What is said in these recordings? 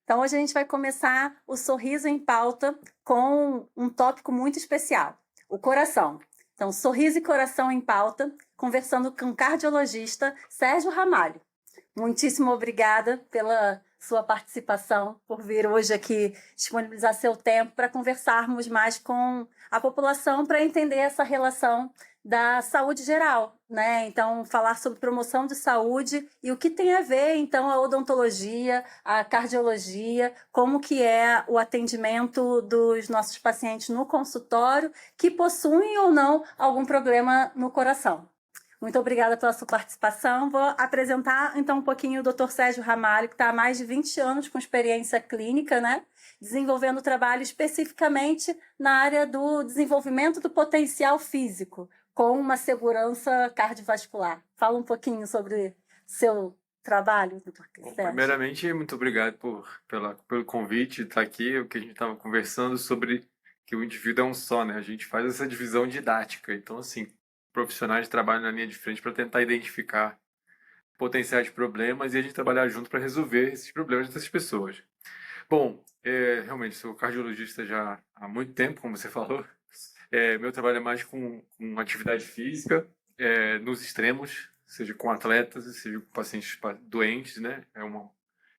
Então, hoje a gente vai começar o Sorriso em Pauta com um tópico muito especial, o coração. Então, Sorriso e Coração em Pauta, conversando com o cardiologista Sérgio Ramalho. Muitíssimo obrigada pela sua participação, por vir hoje aqui disponibilizar seu tempo para conversarmos mais com a população para entender essa relação da saúde geral, né? Então, falar sobre promoção de saúde e o que tem a ver, então, a odontologia, a cardiologia, como que é o atendimento dos nossos pacientes no consultório que possuem ou não algum problema no coração. Muito obrigada pela sua participação. Vou apresentar, então, um pouquinho o Dr. Sérgio Ramalho, que está há mais de 20 anos com experiência clínica, né? Desenvolvendo trabalho especificamente na área do desenvolvimento do potencial físico, com uma segurança cardiovascular. Fala um pouquinho sobre seu trabalho, Dr. Bom, Sérgio. primeiramente, muito obrigado pelo convite, estar aqui, o que a gente estava conversando sobre que o indivíduo é um só, né? A gente faz essa divisão didática. Então, assim, profissionais trabalham na linha de frente para tentar identificar potenciais problemas e a gente trabalhar junto para resolver esses problemas dessas pessoas. Bom, realmente, sou cardiologista já há muito tempo, como você falou. Meu trabalho é mais com atividade física, nos extremos, seja com atletas, seja com pacientes doentes, né? É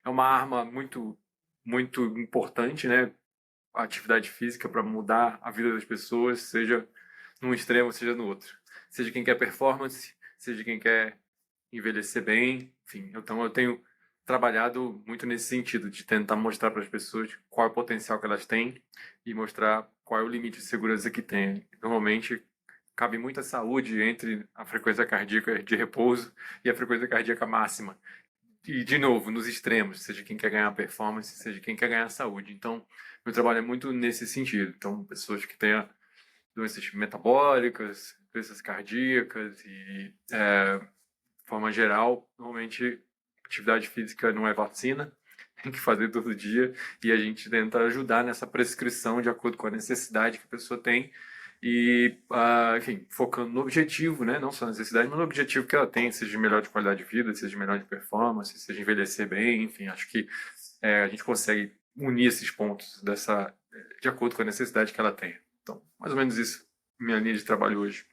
uma arma muito, muito importante, né? A atividade física para mudar a vida das pessoas, seja num extremo, seja no outro. Seja quem quer performance, seja quem quer envelhecer bem, enfim. Então eu tenho trabalhado muito nesse sentido, de tentar mostrar para as pessoas qual é o potencial que elas têm e mostrar qual é o limite de segurança que tem. Normalmente cabe muita saúde entre a frequência cardíaca de repouso e a frequência cardíaca máxima. E, de novo, nos extremos, seja quem quer ganhar performance, seja quem quer ganhar saúde. Então, meu trabalho é muito nesse sentido. Então, pessoas que têm doenças metabólicas, doenças cardíacas e, de forma geral, normalmente atividade física não é vacina, tem que fazer todo dia e a gente tenta ajudar nessa prescrição de acordo com a necessidade que a pessoa tem e, enfim, focando no objetivo, né? Não só na necessidade, mas no objetivo que ela tem, seja de melhor de qualidade de vida, seja de melhor de performance, seja envelhecer bem, enfim, acho que a gente consegue unir esses pontos de acordo com a necessidade que ela tem. Então, mais ou menos isso, minha linha de trabalho hoje.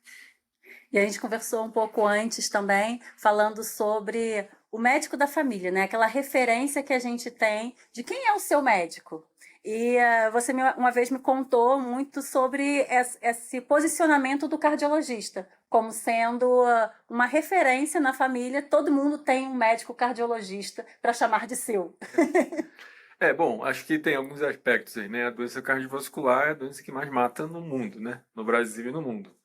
E a gente conversou um pouco antes também, falando sobre o médico da família, né? Aquela referência que a gente tem de quem é o seu médico. E você uma vez me contou muito sobre esse posicionamento do cardiologista, como sendo uma referência na família. Todo mundo tem um médico cardiologista para chamar de seu. Bom, acho que tem alguns aspectos aí, né? A doença cardiovascular é a doença que mais mata no mundo, né? No Brasil e no mundo.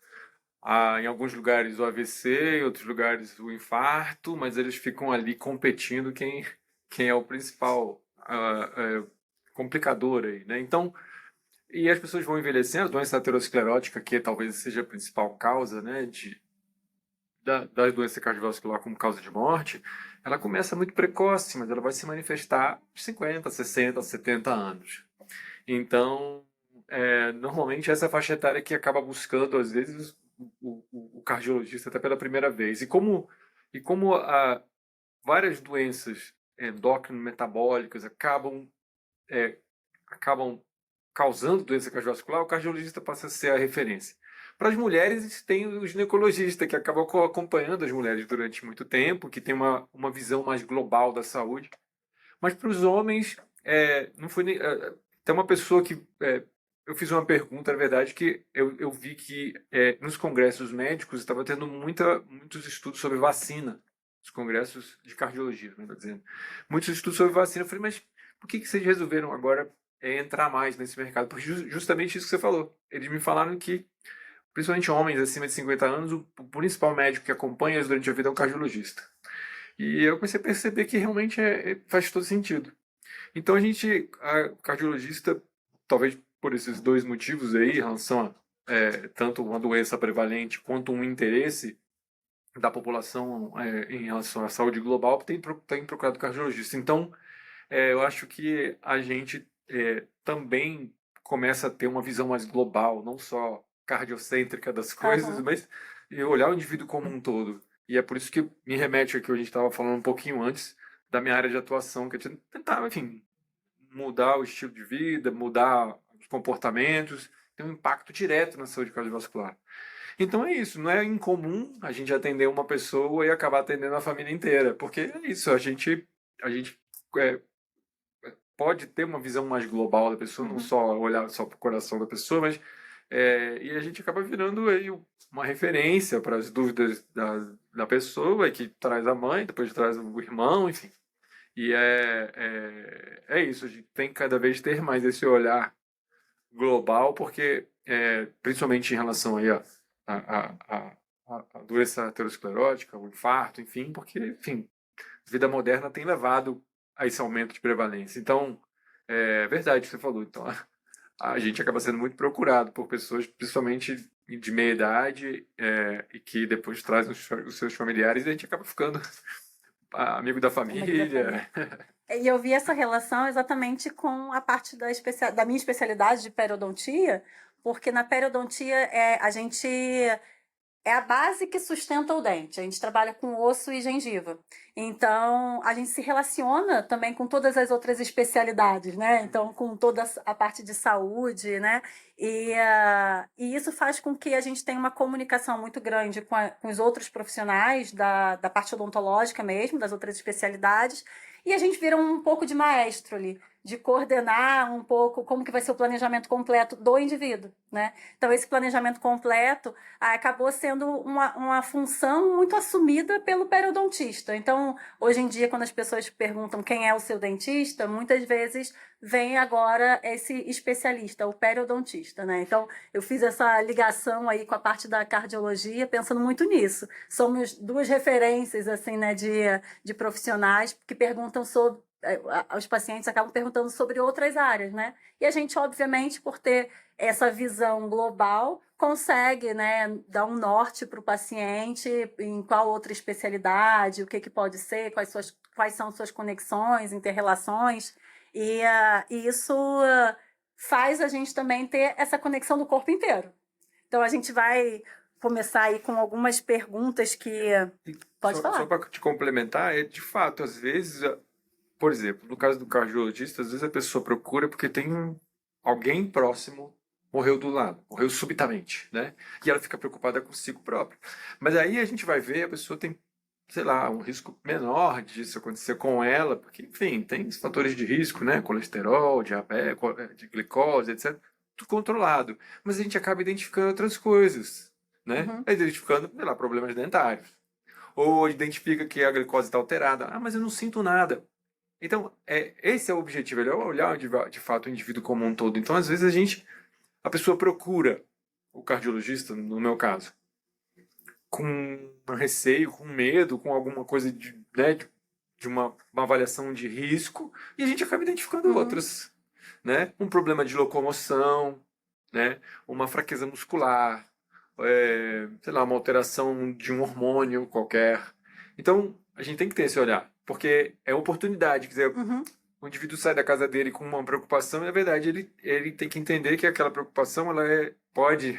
Há em alguns lugares o AVC, em outros lugares o infarto, mas eles ficam ali competindo quem é o principal complicador aí, né? Então, e as pessoas vão envelhecendo, a doença aterosclerótica, que talvez seja a principal causa, né, da doença cardiovascular como causa de morte, ela começa muito precoce, mas ela vai se manifestar aos 50, 60, 70 anos. Então, normalmente essa faixa etária que acaba buscando, às vezes, o cardiologista até pela primeira vez. E como várias doenças endócrino-metabólicas acabam causando doença cardiovascular, o cardiologista passa a ser a referência. Para as mulheres, tem o ginecologista, que acaba acompanhando as mulheres durante muito tempo, que tem uma visão mais global da saúde. Mas para os homens, não foi nem. Tem uma pessoa que. Eu fiz uma pergunta, na verdade, que eu vi que nos congressos médicos estava tendo muitos estudos sobre vacina. Os congressos de cardiologia, melhor dizendo. Muitos estudos sobre vacina. Eu falei, mas por que vocês resolveram agora entrar mais nesse mercado? Porque justamente isso que você falou. Eles me falaram que, principalmente homens acima de 50 anos, o principal médico que acompanha eles durante a vida é o cardiologista. E eu comecei a perceber que realmente faz todo sentido. Então a cardiologista, talvez por esses dois motivos aí, em relação a tanto uma doença prevalente quanto um interesse da população em relação à saúde global, tem procurado cardiologista. Então, eu acho que a gente também começa a ter uma visão mais global, não só cardiocêntrica das coisas, Uhum. mas olhar o indivíduo como um todo. E é por isso que me remete ao que a gente estava falando um pouquinho antes da minha área de atuação, que eu tentava, enfim, mudar o estilo de vida, mudar os comportamentos, tem um impacto direto na saúde cardiovascular. Então é isso, não é incomum a gente atender uma pessoa e acabar atendendo a família inteira, porque é isso, a gente é, pode ter uma visão mais global da pessoa, não só olhar só para o coração da pessoa, mas e a gente acaba virando aí uma referência para as dúvidas da pessoa, que traz a mãe, depois traz o irmão, enfim. E é isso, a gente tem que cada vez ter mais esse olhar global, porque principalmente em relação aí a doença aterosclerótica, o infarto, enfim, porque, enfim, a vida moderna tem levado a esse aumento de prevalência. Então, é verdade o que você falou. Então, a gente acaba sendo muito procurado por pessoas, principalmente de meia idade, e que depois trazem os seus familiares, e a gente acaba ficando amigo da família. E eu vi essa relação exatamente com a parte da minha especialidade de periodontia, porque na periodontia a gente é a base que sustenta o dente. A gente trabalha com osso e gengiva. Então, a gente se relaciona também com todas as outras especialidades, né? Então, com toda a parte de saúde, né? E isso faz com que a gente tenha uma comunicação muito grande com os outros profissionais da parte odontológica mesmo, das outras especialidades, e a gente vira um pouco de maestro ali, de coordenar um pouco como que vai ser o planejamento completo do indivíduo, né? Então, esse planejamento completo acabou sendo uma função muito assumida pelo periodontista. Então, hoje em dia, quando as pessoas perguntam quem é o seu dentista, muitas vezes vem agora esse especialista, o periodontista, né? Então, eu fiz essa ligação aí com a parte da cardiologia, pensando muito nisso. Somos duas referências, assim, né, de profissionais que perguntam sobre os pacientes acabam perguntando sobre outras áreas, né? E a gente, obviamente, por ter essa visão global, consegue, né, dar um norte para o paciente em qual outra especialidade, o que pode ser, quais são suas conexões, interrelações, e isso faz a gente também ter essa conexão do corpo inteiro. Então, a gente vai começar aí com algumas perguntas que... Pode falar. Só para te complementar, de fato, às vezes... Por exemplo, no caso do cardiologista, às vezes a pessoa procura porque tem alguém próximo morreu do lado, morreu subitamente, né? E ela fica preocupada consigo própria. Mas aí a gente vai ver, a pessoa tem, sei lá, um risco menor disso acontecer com ela, porque, enfim, tem os fatores de risco, né? Colesterol, diabetes, de glicose, etc. Tudo controlado. Mas a gente acaba identificando outras coisas, né? Identificando, sei lá, problemas dentários. Ou identifica que a glicose está alterada. Ah, mas eu não sinto nada. Então, esse é o objetivo, é olhar de fato o indivíduo como um todo. Então, às vezes a pessoa procura o cardiologista, no meu caso, com um receio, com medo, com alguma coisa de uma avaliação de risco, e a gente acaba identificando outras, né? Um problema de locomoção, né? Uma fraqueza muscular, sei lá, uma alteração de um hormônio qualquer. Então, a gente tem que ter esse olhar, porque é oportunidade. Quer dizer, o indivíduo sai da casa dele com uma preocupação e, na verdade, ele tem que entender que aquela preocupação pode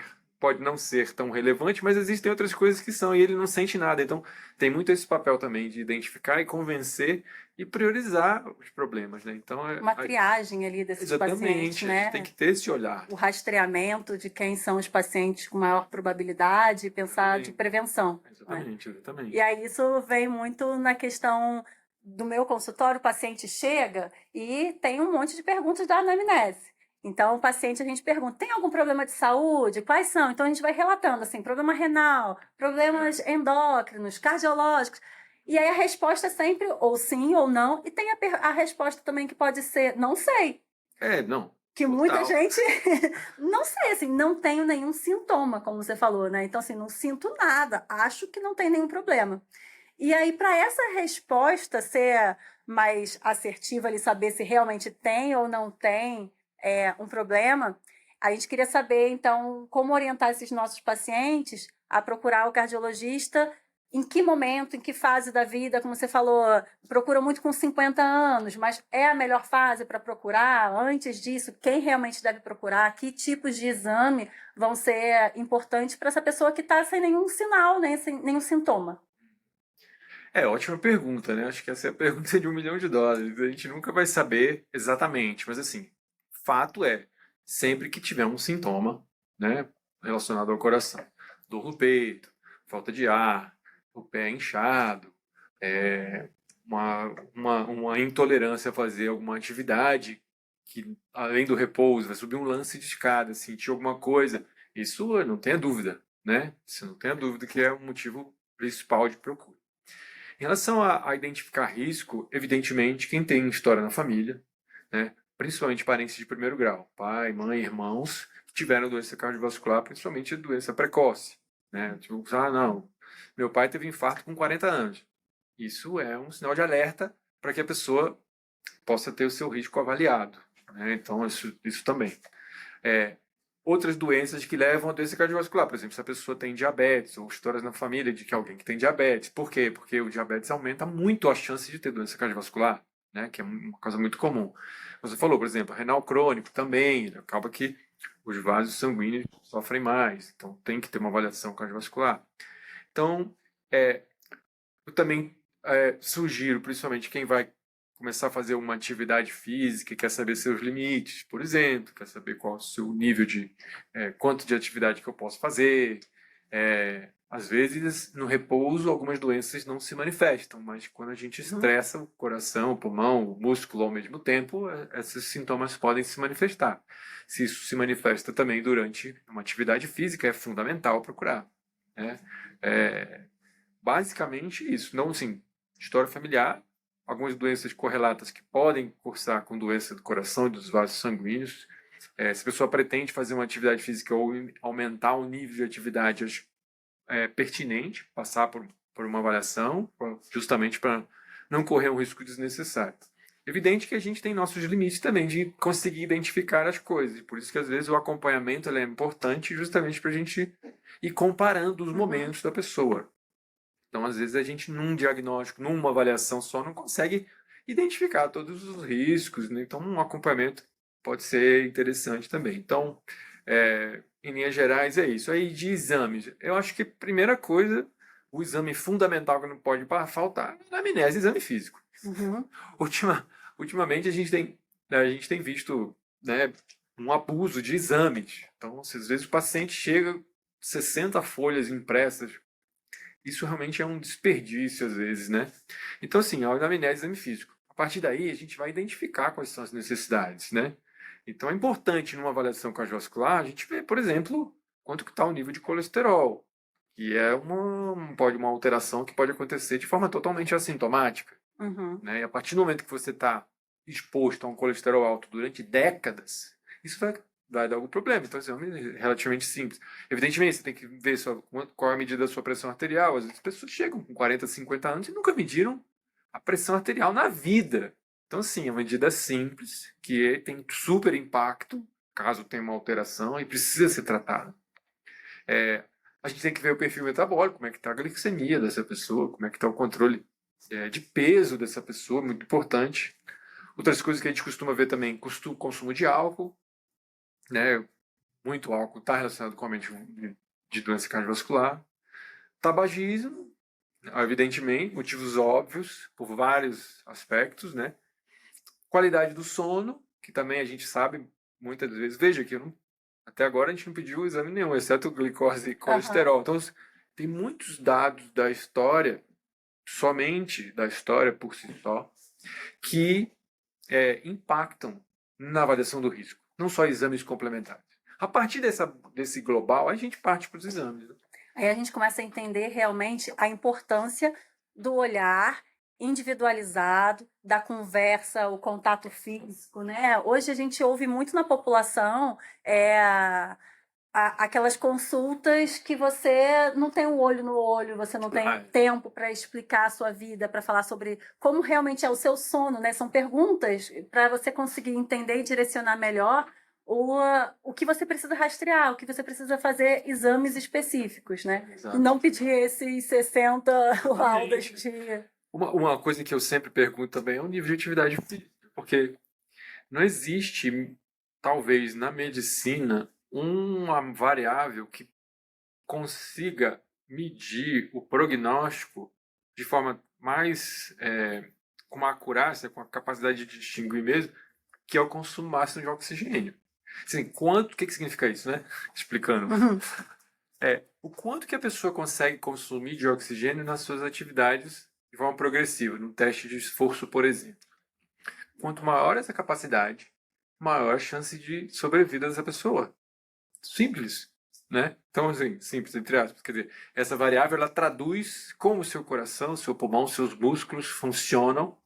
não ser tão relevante, mas existem outras coisas que são, e ele não sente nada. Então, tem muito esse papel também de identificar e convencer e priorizar os problemas, né? Então, uma triagem ali desses pacientes, né? A gente tem que ter esse olhar. O rastreamento de quem são os pacientes com maior probabilidade e pensar de prevenção. Exatamente, né? Exatamente. E aí isso vem muito na questão do meu consultório, o paciente chega e tem um monte de perguntas da anamnese. Então, o paciente, a gente pergunta, tem algum problema de saúde? Quais são? Então, a gente vai relatando, assim, problema renal, problemas endócrinos, cardiológicos. E aí a resposta é sempre ou sim ou não. E tem a resposta também que pode ser não sei. Não. Que muita gente não sei, assim, não tenho nenhum sintoma, como você falou, né? Então, assim, não sinto nada, acho que não tem nenhum problema. E aí, para essa resposta ser mais assertiva, ali, saber se realmente tem ou não tem um problema, a gente queria saber, então, como orientar esses nossos pacientes a procurar o cardiologista, em que momento, em que fase da vida, como você falou, procura muito com 50 anos, mas é a melhor fase para procurar? Antes disso, quem realmente deve procurar? Que tipos de exame vão ser importantes para essa pessoa que está sem nenhum sinal, né, sem nenhum sintoma? Ótima pergunta, né? Acho que essa é a pergunta de US$ 1 milhão. A gente nunca vai saber exatamente, mas assim, fato é, sempre que tiver um sintoma, né, relacionado ao coração, dor no peito, falta de ar, o pé inchado, é, uma intolerância a fazer alguma atividade que, além do repouso, vai subir um lance de escada, sentir alguma coisa, isso não tenha dúvida, né? Você não tenha dúvida que é o motivo principal de procura. Em relação a identificar risco, evidentemente, quem tem história na família, né, principalmente parentes de primeiro grau, pai, mãe, irmãos, que tiveram doença cardiovascular, principalmente doença precoce. Né? Tipo, não, meu pai teve infarto com 40 anos. Isso é um sinal de alerta para que a pessoa possa ter o seu risco avaliado. Né? Então, isso também. É, outras doenças que levam a doença cardiovascular. Por exemplo, se a pessoa tem diabetes, ou histórias na família de que alguém que tem diabetes. Por quê? Porque o diabetes aumenta muito a chance de ter doença cardiovascular, né? Que é uma coisa muito comum. Você falou, por exemplo, renal crônico também, acaba que os vasos sanguíneos sofrem mais, então tem que ter uma avaliação cardiovascular. Então, eu também sugiro, principalmente quem vai começar a fazer uma atividade física, quer saber seus limites, por exemplo, quer saber qual é o seu nível de quanto de atividade que eu posso fazer. Às vezes, no repouso, algumas doenças não se manifestam, mas quando a gente estressa o coração, o pulmão, o músculo ao mesmo tempo, esses sintomas podem se manifestar. Se isso se manifesta também durante uma atividade física, é fundamental procurar. Né? É, basicamente isso. Não, assim, história familiar, algumas doenças correlatas que podem cursar com doença do coração e dos vasos sanguíneos. Se a pessoa pretende fazer uma atividade física ou aumentar o nível de atividade, acho pertinente passar por uma avaliação, justamente para não correr um risco desnecessário. Evidente que a gente tem nossos limites também de conseguir identificar as coisas. Por isso que às vezes o acompanhamento é importante justamente para a gente ir comparando os momentos da pessoa. Então, às vezes, a gente, num diagnóstico, numa avaliação só, não consegue identificar todos os riscos, né? Então, um acompanhamento pode ser interessante também. Então, em linhas gerais, é isso. Aí, de exames, eu acho que, primeira coisa, o exame fundamental que não pode faltar é a anamnese, exame físico. Uhum. Ultimamente, a gente tem visto, né, um abuso de exames. Então, às vezes, o paciente chega 60 folhas impressas. Isso realmente é um desperdício, às vezes, né? Então, assim, a anamnese, exame físico. A partir daí, a gente vai identificar quais são as necessidades, né? Então, é importante, numa avaliação cardiovascular, a gente ver, por exemplo, quanto que está o nível de colesterol, que é uma alteração que pode acontecer de forma totalmente assintomática. Uhum. Né? E a partir do momento que você está exposto a um colesterol alto durante décadas, isso vai dar algum problema. Então, assim, é relativamente simples. Evidentemente, você tem que ver qual é a medida da sua pressão arterial. Às vezes, as pessoas chegam com 40, 50 anos e nunca mediram a pressão arterial na vida. Então, assim, é uma medida simples que tem super impacto caso tenha uma alteração e precisa ser tratada. A gente tem que ver o perfil metabólico, como é que está a glicemia dessa pessoa, como é que está o controle de peso dessa pessoa, muito importante. Outras coisas que a gente costuma ver também, consumo de álcool, né? Muito álcool está relacionado com aumento de doença cardiovascular. Tabagismo, evidentemente, motivos óbvios, por vários aspectos, né? Qualidade do sono, que também a gente sabe muitas vezes. Veja que até agora a gente não pediu exame nenhum, exceto glicose e colesterol. Então, tem muitos dados da história, somente da história por si só, que impactam na avaliação do risco, não só exames complementares. A partir desse global, a gente parte para os exames. Né? Aí a gente começa a entender realmente a importância do olhar individualizado, da conversa, o contato físico, né? Hoje a gente ouve muito na população aquelas consultas que você não tem um olho no olho, você não tem tempo para explicar a sua vida, para falar sobre como realmente é o seu sono, né? São perguntas para você conseguir entender e direcionar melhor o que você precisa rastrear, o que você precisa fazer exames específicos, né? Exato. E não pedir esses 60 laudas de... Uma coisa que eu sempre pergunto também é o nível de atividade física, porque não existe, talvez, na medicina, uma variável que consiga medir o prognóstico de forma mais, com uma acurácia, com a capacidade de distinguir mesmo, que é o consumo máximo de oxigênio. Assim, o que significa isso, né? Explicando. Uhum. O quanto que a pessoa consegue consumir de oxigênio nas suas atividades de forma progressiva, no teste de esforço, por exemplo. Quanto maior essa capacidade, maior a chance de sobrevida dessa pessoa. Simples, né? Então, assim, simples, entre aspas. Quer dizer, essa variável, ela traduz como o seu coração, seu pulmão, seus músculos funcionam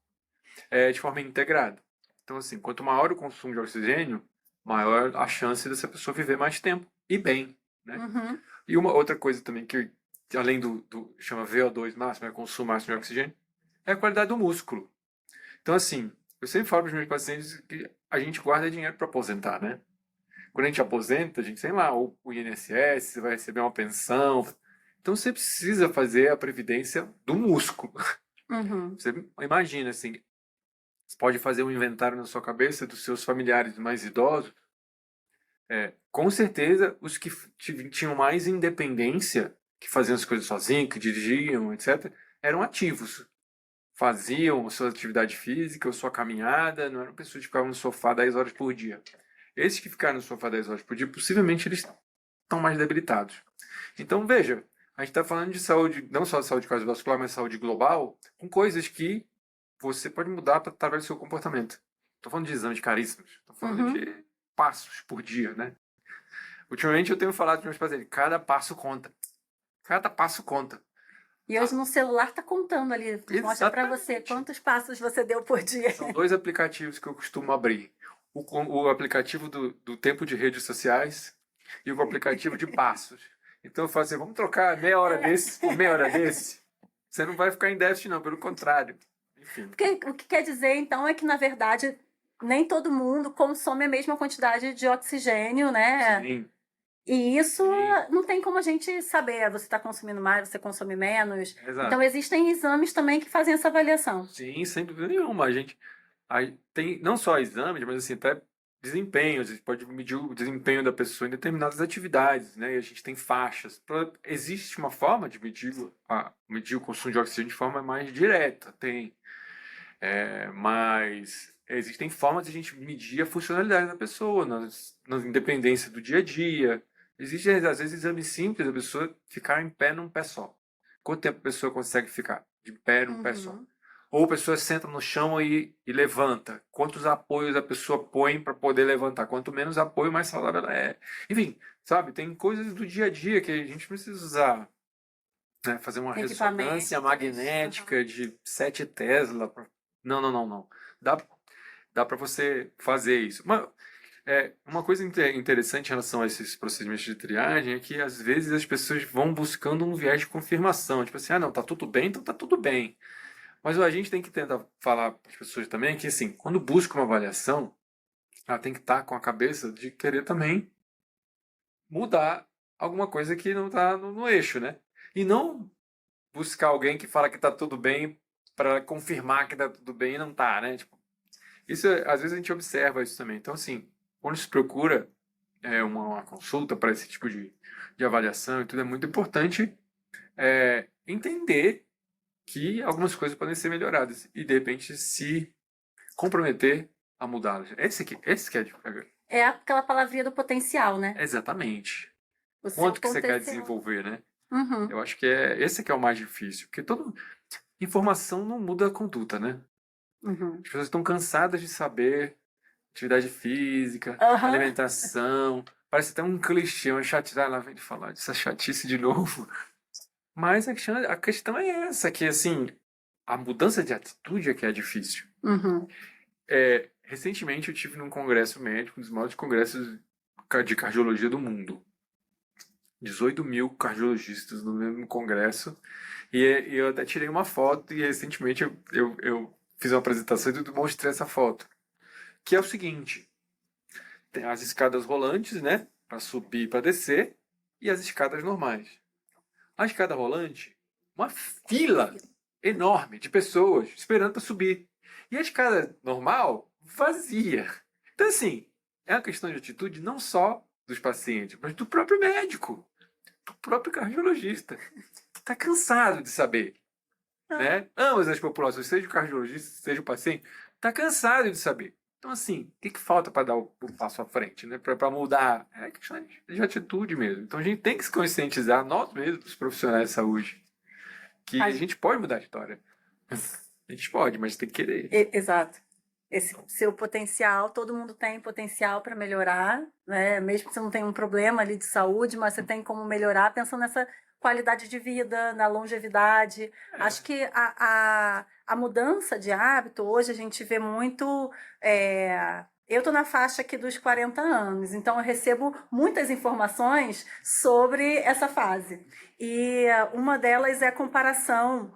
de forma integrada. Então, assim, quanto maior o consumo de oxigênio, maior a chance dessa pessoa viver mais tempo e bem, né? Uhum. E uma outra coisa também que, além do chama VO2 máximo, consumo máximo de oxigênio, é a qualidade do músculo. Então, assim, eu sempre falo para os meus pacientes que a gente guarda dinheiro para aposentar, né? Quando a gente aposenta, a gente tem lá o INSS, você vai receber uma pensão. Então, você precisa fazer a previdência do músculo. Uhum. Você imagina, assim, você pode fazer um inventário na sua cabeça dos seus familiares mais idosos. Com certeza, os que tinham mais independência, que faziam as coisas sozinhos, que dirigiam, etc., eram ativos. Faziam a sua atividade física, a sua caminhada, não eram pessoas que ficavam no sofá 10 horas por dia. Esses que ficaram no sofá 10 horas por dia, possivelmente eles estão mais debilitados. Então, veja, a gente está falando de saúde, não só de saúde cardiovascular, mas saúde global, com coisas que você pode mudar através do seu comportamento. Estou falando de exames caríssimos, estou falando Uhum. de passos por dia, né? Ultimamente eu tenho falado para meus pacientes, cada passo conta. Cada passo conta. E hoje no celular tá contando ali, mostra para você Exatamente. quantos passos você deu por dia. São dois aplicativos que eu costumo abrir. O aplicativo do tempo de redes sociais e o aplicativo de passos. Então eu falo assim, vamos trocar meia hora desse por meia hora desse. Você não vai ficar em déficit não, pelo contrário. Enfim. Porque, o que quer dizer, então, é que, na verdade, nem todo mundo consome a mesma quantidade de oxigênio, né? Sim, E isso sim, não tem como a gente saber. Você está consumindo mais, você consome menos. Então, exato. existem exames também que fazem essa avaliação. Sim, sem dúvida nenhuma. Aí tem não só exames, mas assim, até desempenhos. A gente pode medir o desempenho da pessoa em determinadas atividades, né? E a gente tem faixas. Existe uma forma de medir o consumo de oxigênio de forma mais direta, tem. Mas existem formas de a gente medir a funcionalidade da pessoa, nas independências do dia a dia. Existem, às vezes, exames simples, a pessoa ficar em pé num pé só. Quanto tempo a pessoa consegue ficar de pé num pé só? Uhum. Ou a pessoa senta no chão e levanta. Quantos apoios a pessoa põe para poder levantar? Quanto menos apoio, mais saudável ela é. Enfim, sabe, tem coisas do dia a dia que a gente precisa usar. Né? Fazer uma ressonância Equipamentos. magnética de 7 Tesla. Não, não, não, não. Dá para você fazer isso. Uma coisa interessante em relação a esses procedimentos de triagem é que às vezes as pessoas vão buscando um viés de confirmação. Tipo assim, ah, não, tá tudo bem, então tá tudo bem. Mas a gente tem que tentar falar para as pessoas também que, assim, quando busca uma avaliação, ela tem que estar com a cabeça de querer também mudar alguma coisa que não está no eixo, né? E não buscar alguém que fala que está tudo bem para confirmar que está tudo bem e não está, né? Tipo, isso, às vezes a gente observa isso também. Então, assim, quando se procura uma consulta para esse tipo de avaliação e tudo, é muito importante entender que algumas coisas podem ser melhoradas e, de repente, se comprometer a mudá-las. Esse que é É aquela palavrinha do potencial, né? exatamente. O seu Quanto que você quer potencial. desenvolver, né? Uhum. Eu acho que esse que é o mais difícil, porque toda informação não muda a conduta, né? Uhum. As pessoas estão cansadas de saber atividade física, Aham. alimentação. Parece até um clichê, uma chatice. Ah, lá vem de falar dessa chatice de novo. Mas a questão é essa, que assim, a mudança de atitude é que é difícil. Uhum. Recentemente eu tive num congresso médico, um dos maiores congressos de cardiologia do mundo. 18 mil cardiologistas no mesmo congresso. E eu até tirei uma foto e recentemente eu fiz uma apresentação e mostrei essa foto. Que é o seguinte, tem as escadas rolantes, né? Para subir e para descer, e as escadas normais. A escada rolante, uma fila enorme de pessoas esperando para subir. E a escada normal, vazia. Então, assim, é uma questão de atitude não só dos pacientes, mas do próprio médico, do próprio cardiologista, que está cansado de saber. né? Ambas as populações, seja o cardiologista, seja o paciente, está cansado de saber. Então, assim, o que falta para dar o passo à frente, né? Para mudar? É questão de atitude mesmo. Então, a gente tem que se conscientizar, nós mesmos, os profissionais de saúde, que a gente pode mudar a história. A gente pode, mas tem que querer. Exato. Esse seu potencial, todo mundo tem potencial para melhorar, né? Mesmo que você não tenha um problema ali de saúde, mas você tem como melhorar pensando nessa qualidade de vida, na longevidade. Acho que a mudança de hábito, hoje a gente vê muito. Eu estou na faixa aqui dos 40 anos, então eu recebo muitas informações sobre essa fase. E uma delas é a comparação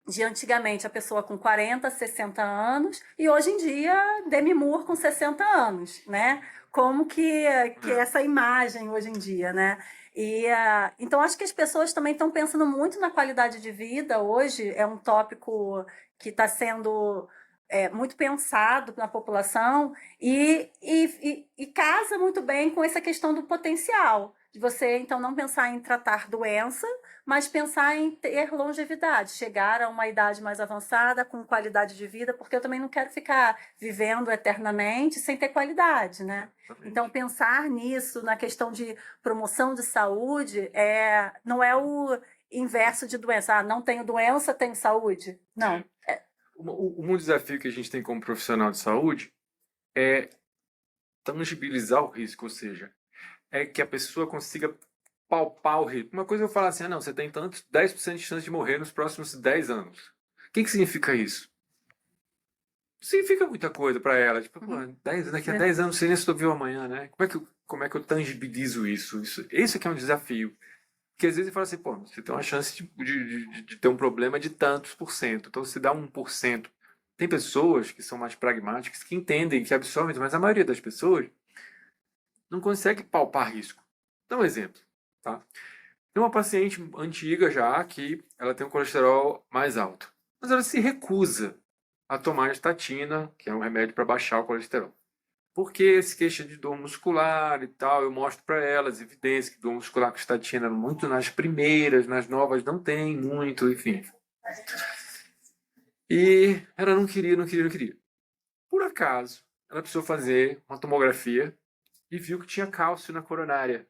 de antigamente a pessoa com 40, 60 anos e hoje em dia Demi Moore com 60 anos, né? Como que é essa imagem hoje em dia, né? E então acho que as pessoas também estão pensando muito na qualidade de vida hoje, é um tópico que está sendo muito pensado na população e casa muito bem com essa questão do potencial, de você então não pensar em tratar doença, mas pensar em ter longevidade, chegar a uma idade mais avançada, com qualidade de vida, porque eu também não quero ficar vivendo eternamente sem ter qualidade, né? Então, pensar nisso, na questão de promoção de saúde, não é o inverso de doença. Ah, não tenho doença, tenho saúde. Não. Um desafio que a gente tem como profissional de saúde é tangibilizar o risco, ou seja, é que a pessoa consiga palpar o risco. Uma coisa eu falar assim, não, você tem tanto 10% de chance de morrer nos próximos 10 anos. O que significa isso? Significa muita coisa para ela. Tipo, pô, daqui a 10 anos, você nem se viu amanhã, né? Como é que eu tangibilizo isso? Esse aqui é um desafio. Porque às vezes eu falo assim, pô, você tem uma chance de ter um problema de tantos por cento. Então, se dá 1%. Tem pessoas que são mais pragmáticas, que entendem, que absorvem, mas a maioria das pessoas não consegue palpar risco. Dá um exemplo, tá? Tem uma paciente antiga já que ela tem um colesterol mais alto, mas ela se recusa a tomar estatina, que é um remédio para baixar o colesterol. Porque se queixa de dor muscular e tal, eu mostro para ela as evidências que dor muscular com estatina muito nas primeiras, nas novas não tem muito, enfim. E ela não queria, não queria, não queria. Por acaso, ela precisou fazer uma tomografia e viu que tinha cálcio na coronária.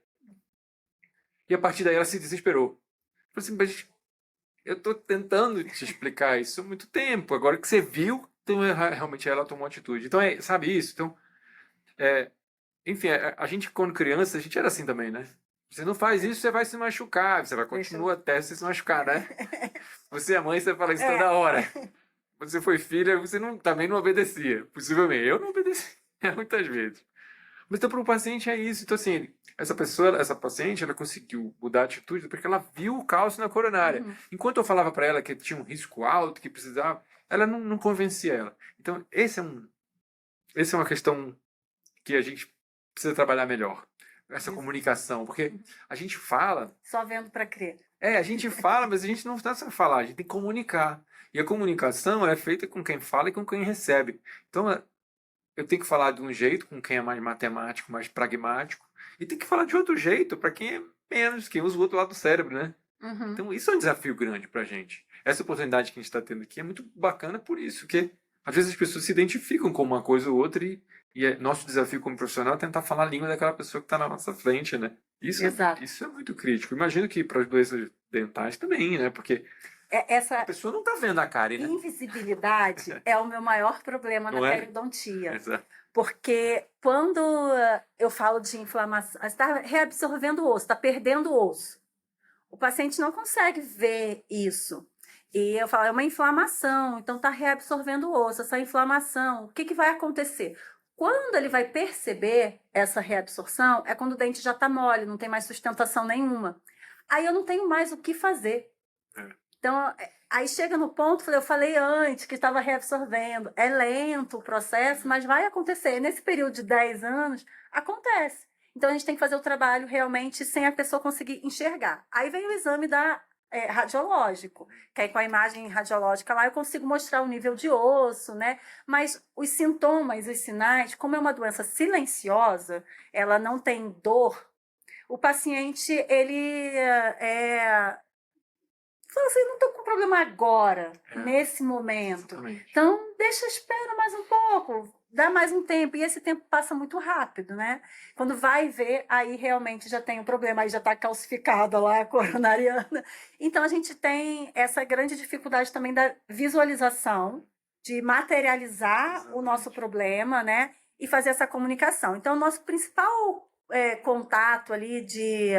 E a partir daí ela se desesperou. Falei assim, mas eu estou tentando te explicar isso há muito tempo. Agora que você viu, então realmente ela tomou atitude. Então, sabe isso? Então, enfim, a gente quando criança, a gente era assim também, né? Você não faz isso, você vai se machucar. Você vai continuar até você se machucar, né? Você é mãe, você fala isso toda hora. Você foi filha, você também não obedecia. Possivelmente. Eu não obedecia muitas vezes. Mas então para o paciente é isso. Então assim, essa paciente, ela conseguiu mudar a atitude porque ela viu o cálcio na coronária. Enquanto eu falava para ela que tinha um risco alto, que precisava, ela não convencia ela. Então essa é uma questão que a gente precisa trabalhar melhor. Essa comunicação, porque a gente fala... Só vendo para crer. A gente fala, mas a gente não está só falar, a gente tem que comunicar. E a comunicação é feita com quem fala e com quem recebe. Então, eu tenho que falar de um jeito com quem é mais matemático, mais pragmático, e tem que falar de outro jeito para quem é menos, quem usa o outro lado do cérebro, né? Então isso é um desafio grande para a gente. Essa oportunidade que a gente está tendo aqui é muito bacana por isso, que às vezes as pessoas se identificam com uma coisa ou outra e nosso desafio como profissional é tentar falar a língua daquela pessoa que está na nossa frente, né? Isso é muito crítico. Imagino que para as doenças dentais também, né? Porque essa a pessoa não está vendo a cárie, né? Invisibilidade é o meu maior problema na periodontia. Exato. Porque quando eu falo de inflamação, você está reabsorvendo o osso, está perdendo o osso. O paciente não consegue ver isso. E eu falo, é uma inflamação, então está reabsorvendo o osso, essa inflamação. O que vai acontecer? Quando ele vai perceber essa reabsorção, é quando o dente já está mole, não tem mais sustentação nenhuma. Aí eu não tenho mais o que fazer. Então, aí chega no ponto, eu falei antes que estava reabsorvendo. É lento o processo, mas vai acontecer. Nesse período de 10 anos, acontece. Então, a gente tem que fazer o trabalho realmente sem a pessoa conseguir enxergar. Aí vem o exame radiológico, que aí com a imagem radiológica lá eu consigo mostrar o nível de osso, né? Mas os sintomas, os sinais, como é uma doença silenciosa, ela não tem dor, o paciente, ele Fala assim, não estou com problema agora, É, nesse momento. exatamente. Então, deixa, espera mais um pouco, dá mais um tempo. E esse tempo passa muito rápido, né? Quando vai ver, aí realmente já tem um problema, aí já está calcificada lá a coronariana. Então, a gente tem essa grande dificuldade também da visualização, de materializar o nosso Exatamente. problema, né? E fazer essa comunicação. Então, o nosso principal contato ali de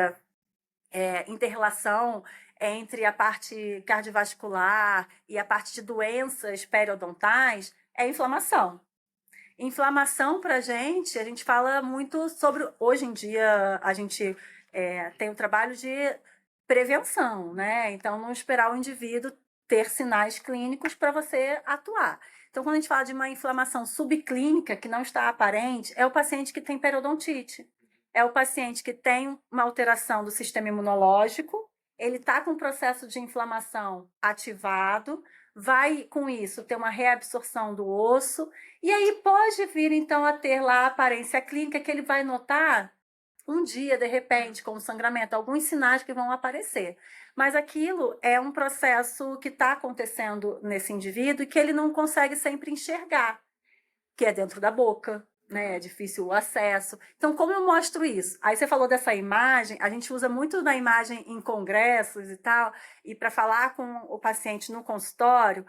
inter-relação entre a parte cardiovascular e a parte de doenças periodontais é a inflamação. Inflamação para a gente fala muito sobre. Hoje em dia, a gente tem o trabalho de prevenção, né? Então, não esperar o indivíduo ter sinais clínicos para você atuar. Então, quando a gente fala de uma inflamação subclínica que não está aparente, é o paciente que tem periodontite. É o paciente que tem uma alteração do sistema imunológico, ele está com o processo de inflamação ativado, vai com isso ter uma reabsorção do osso, e aí pode vir então a ter lá a aparência clínica que ele vai notar um dia, de repente, com o sangramento, alguns sinais que vão aparecer. Mas aquilo é um processo que está acontecendo nesse indivíduo e que ele não consegue sempre enxergar, que é dentro da boca, né? É difícil o acesso. Então, como eu mostro isso? Aí você falou dessa imagem, a gente usa muito na imagem em congressos e tal, e para falar com o paciente no consultório,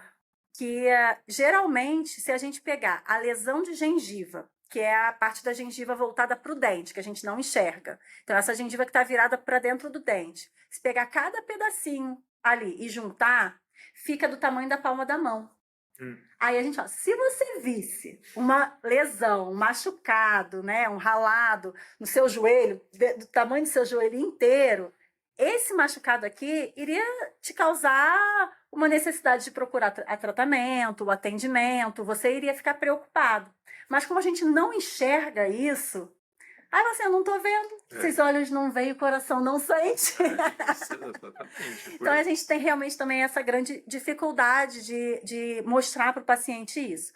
que geralmente, se a gente pegar a lesão de gengiva, que é a parte da gengiva voltada para o dente, que a gente não enxerga. Então, essa gengiva que está virada para dentro do dente. Se pegar cada pedacinho ali e juntar, fica do tamanho da palma da mão. Aí a gente fala, se você visse uma lesão, um machucado, né, um ralado no seu joelho, do tamanho do seu joelho inteiro, esse machucado aqui iria te causar uma necessidade de procurar tratamento, o atendimento, você iria ficar preocupado. Mas como a gente não enxerga isso, aí você, eu não estou vendo. Se os olhos não veem, o coração não sente. Exatamente. Então, a gente tem realmente também essa grande dificuldade de mostrar para o paciente isso.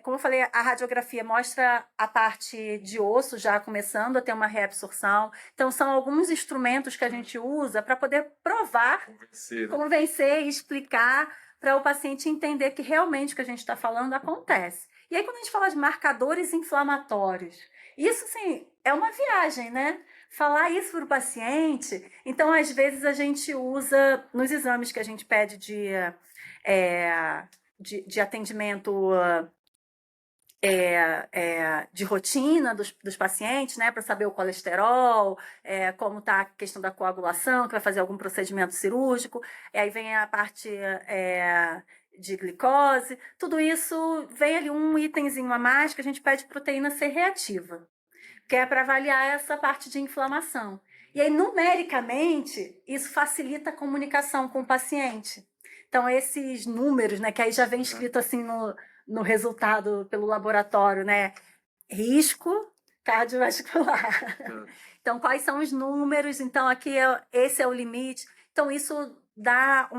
Como eu falei, a radiografia mostra a parte de osso já começando a ter uma reabsorção. Então, são alguns instrumentos que a gente usa para poder provar, convencer e explicar para o paciente entender que realmente o que a gente está falando acontece. E aí, quando a gente fala de marcadores inflamatórios, isso, sim, é uma viagem, né? Falar isso para o paciente. Então, às vezes, a gente usa, nos exames que a gente pede de atendimento de rotina dos pacientes, né, para saber o colesterol, como está a questão da coagulação, que vai fazer algum procedimento cirúrgico, aí vem a parte de glicose, tudo isso vem ali um itemzinho a mais que a gente pede proteína C reativa, que é para avaliar essa parte de inflamação. E aí, numericamente, isso facilita a comunicação com o paciente. Então, esses números, né, que aí já vem escrito assim no resultado pelo laboratório, né? Risco cardiovascular. Então, quais são os números? Então, aqui esse é o limite. Então, isso dá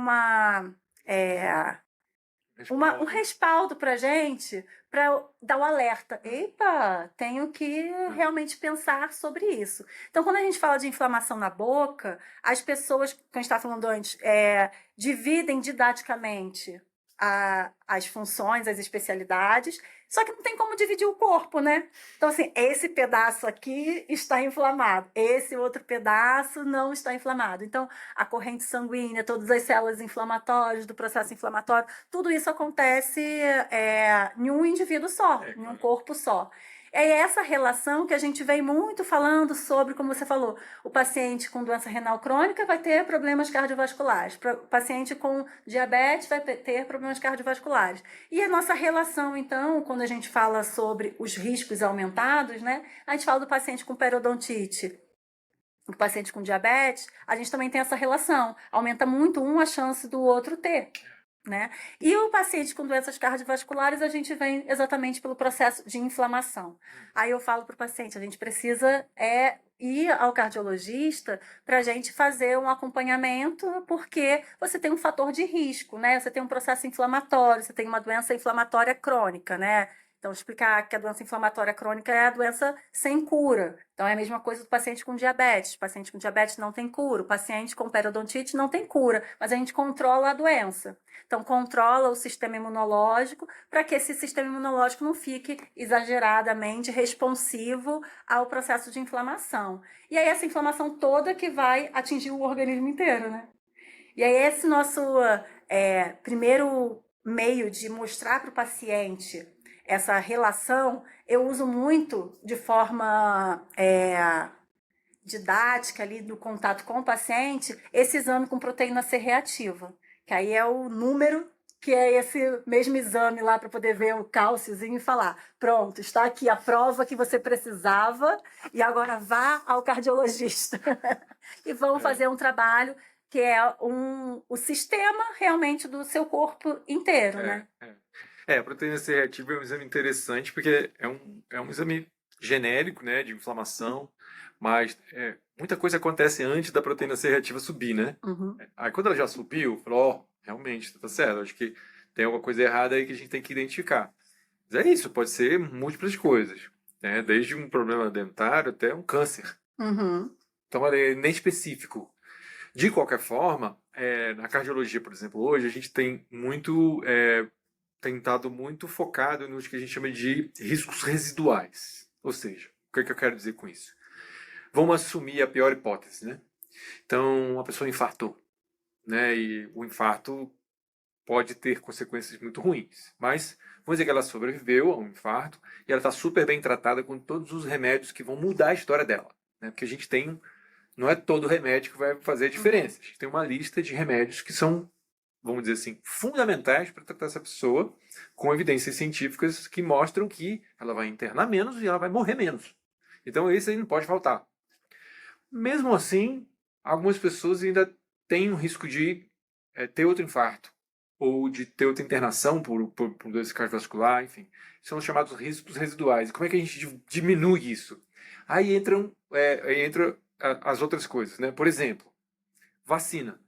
um respaldo para a gente, para dar o alerta. Epa, tenho que realmente pensar sobre isso. Então, quando a gente fala de inflamação na boca, as pessoas, que a gente estava falando antes, dividem didaticamente as funções, as especialidades, só que não tem como dividir o corpo, né? Então, assim, esse pedaço aqui está inflamado, esse outro pedaço não está inflamado. Então, a corrente sanguínea, todas as células inflamatórias do processo inflamatório, tudo isso acontece em um indivíduo só, em um corpo só. É essa relação que a gente vem muito falando sobre, como você falou, o paciente com doença renal crônica vai ter problemas cardiovasculares, o paciente com diabetes vai ter problemas cardiovasculares. E a nossa relação, então, quando a gente fala sobre os riscos aumentados, né, a gente fala do paciente com periodontite, o paciente com diabetes, a gente também tem essa relação. Aumenta muito a chance do outro ter. Né? E o paciente com doenças cardiovasculares, a gente vem exatamente pelo processo de inflamação. Aí eu falo para o paciente, a gente precisa ir ao cardiologista para a gente fazer um acompanhamento, porque você tem um fator de risco, né? Você tem um processo inflamatório, você tem uma doença inflamatória crônica, né? Então, explicar que a doença inflamatória crônica é a doença sem cura. Então, é a mesma coisa do paciente com diabetes. O paciente com diabetes não tem cura. O paciente com periodontite não tem cura, mas a gente controla a doença. Então, controla o sistema imunológico para que esse sistema imunológico não fique exageradamente responsivo ao processo de inflamação. E aí, essa inflamação toda que vai atingir o organismo inteiro, né? E aí, esse nosso primeiro meio de mostrar para o paciente essa relação, eu uso muito de forma didática ali do contato com o paciente, esse exame com proteína C reativa, que aí é o número, que é esse mesmo exame lá para poder ver o cálciozinho e falar, pronto, está aqui a prova que você precisava e agora vá ao cardiologista. E vamos fazer um trabalho que é o sistema realmente do seu corpo inteiro, né? A proteína C reativa é um exame interessante porque é um exame genérico, né, de inflamação, mas muita coisa acontece antes da proteína C reativa subir, né? Uhum. Aí quando ela já subiu, falou, realmente, tá certo, acho que tem alguma coisa errada aí que a gente tem que identificar. Mas é isso, pode ser múltiplas coisas, né? Desde um problema dentário até um câncer. Uhum. Então, é nem específico. De qualquer forma, na cardiologia, por exemplo, hoje a gente tem estado muito focado nos que a gente chama de riscos residuais. Ou seja, o que eu quero dizer com isso? Vamos assumir a pior hipótese, né? Então, a pessoa infartou, né? E o infarto pode ter consequências muito ruins. Mas vamos dizer que ela sobreviveu a um infarto e ela está super bem tratada com todos os remédios que vão mudar a história dela, né? Porque a gente tem, não é todo remédio que vai fazer a diferença. A gente tem uma lista de remédios que são, vamos dizer assim, fundamentais para tratar essa pessoa, com evidências científicas que mostram que ela vai internar menos e ela vai morrer menos. Então esse aí não pode faltar. Mesmo assim, algumas pessoas ainda têm o risco de ter outro infarto ou de ter outra internação por doença cardiovascular, enfim. São os chamados riscos residuais. E como é que a gente diminui isso? Aí entram as outras coisas, né? Por exemplo, vacina,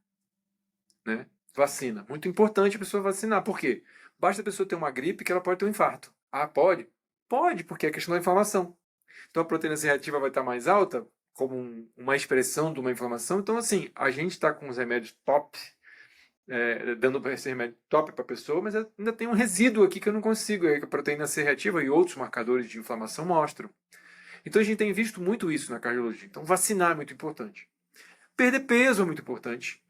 né? Vacina. Muito importante a pessoa vacinar. Por quê? Basta a pessoa ter uma gripe que ela pode ter um infarto. Ah, pode? Pode, porque é questão da inflamação. Então a proteína C reativa vai estar mais alta, como uma expressão de uma inflamação. Então, assim, a gente está com os remédios top, dando esse remédio top para a pessoa, mas ainda tem um resíduo aqui que eu não consigo, que a proteína C reativa e outros marcadores de inflamação mostram. Então a gente tem visto muito isso na cardiologia. Então vacinar é muito importante. Perder peso é muito importante,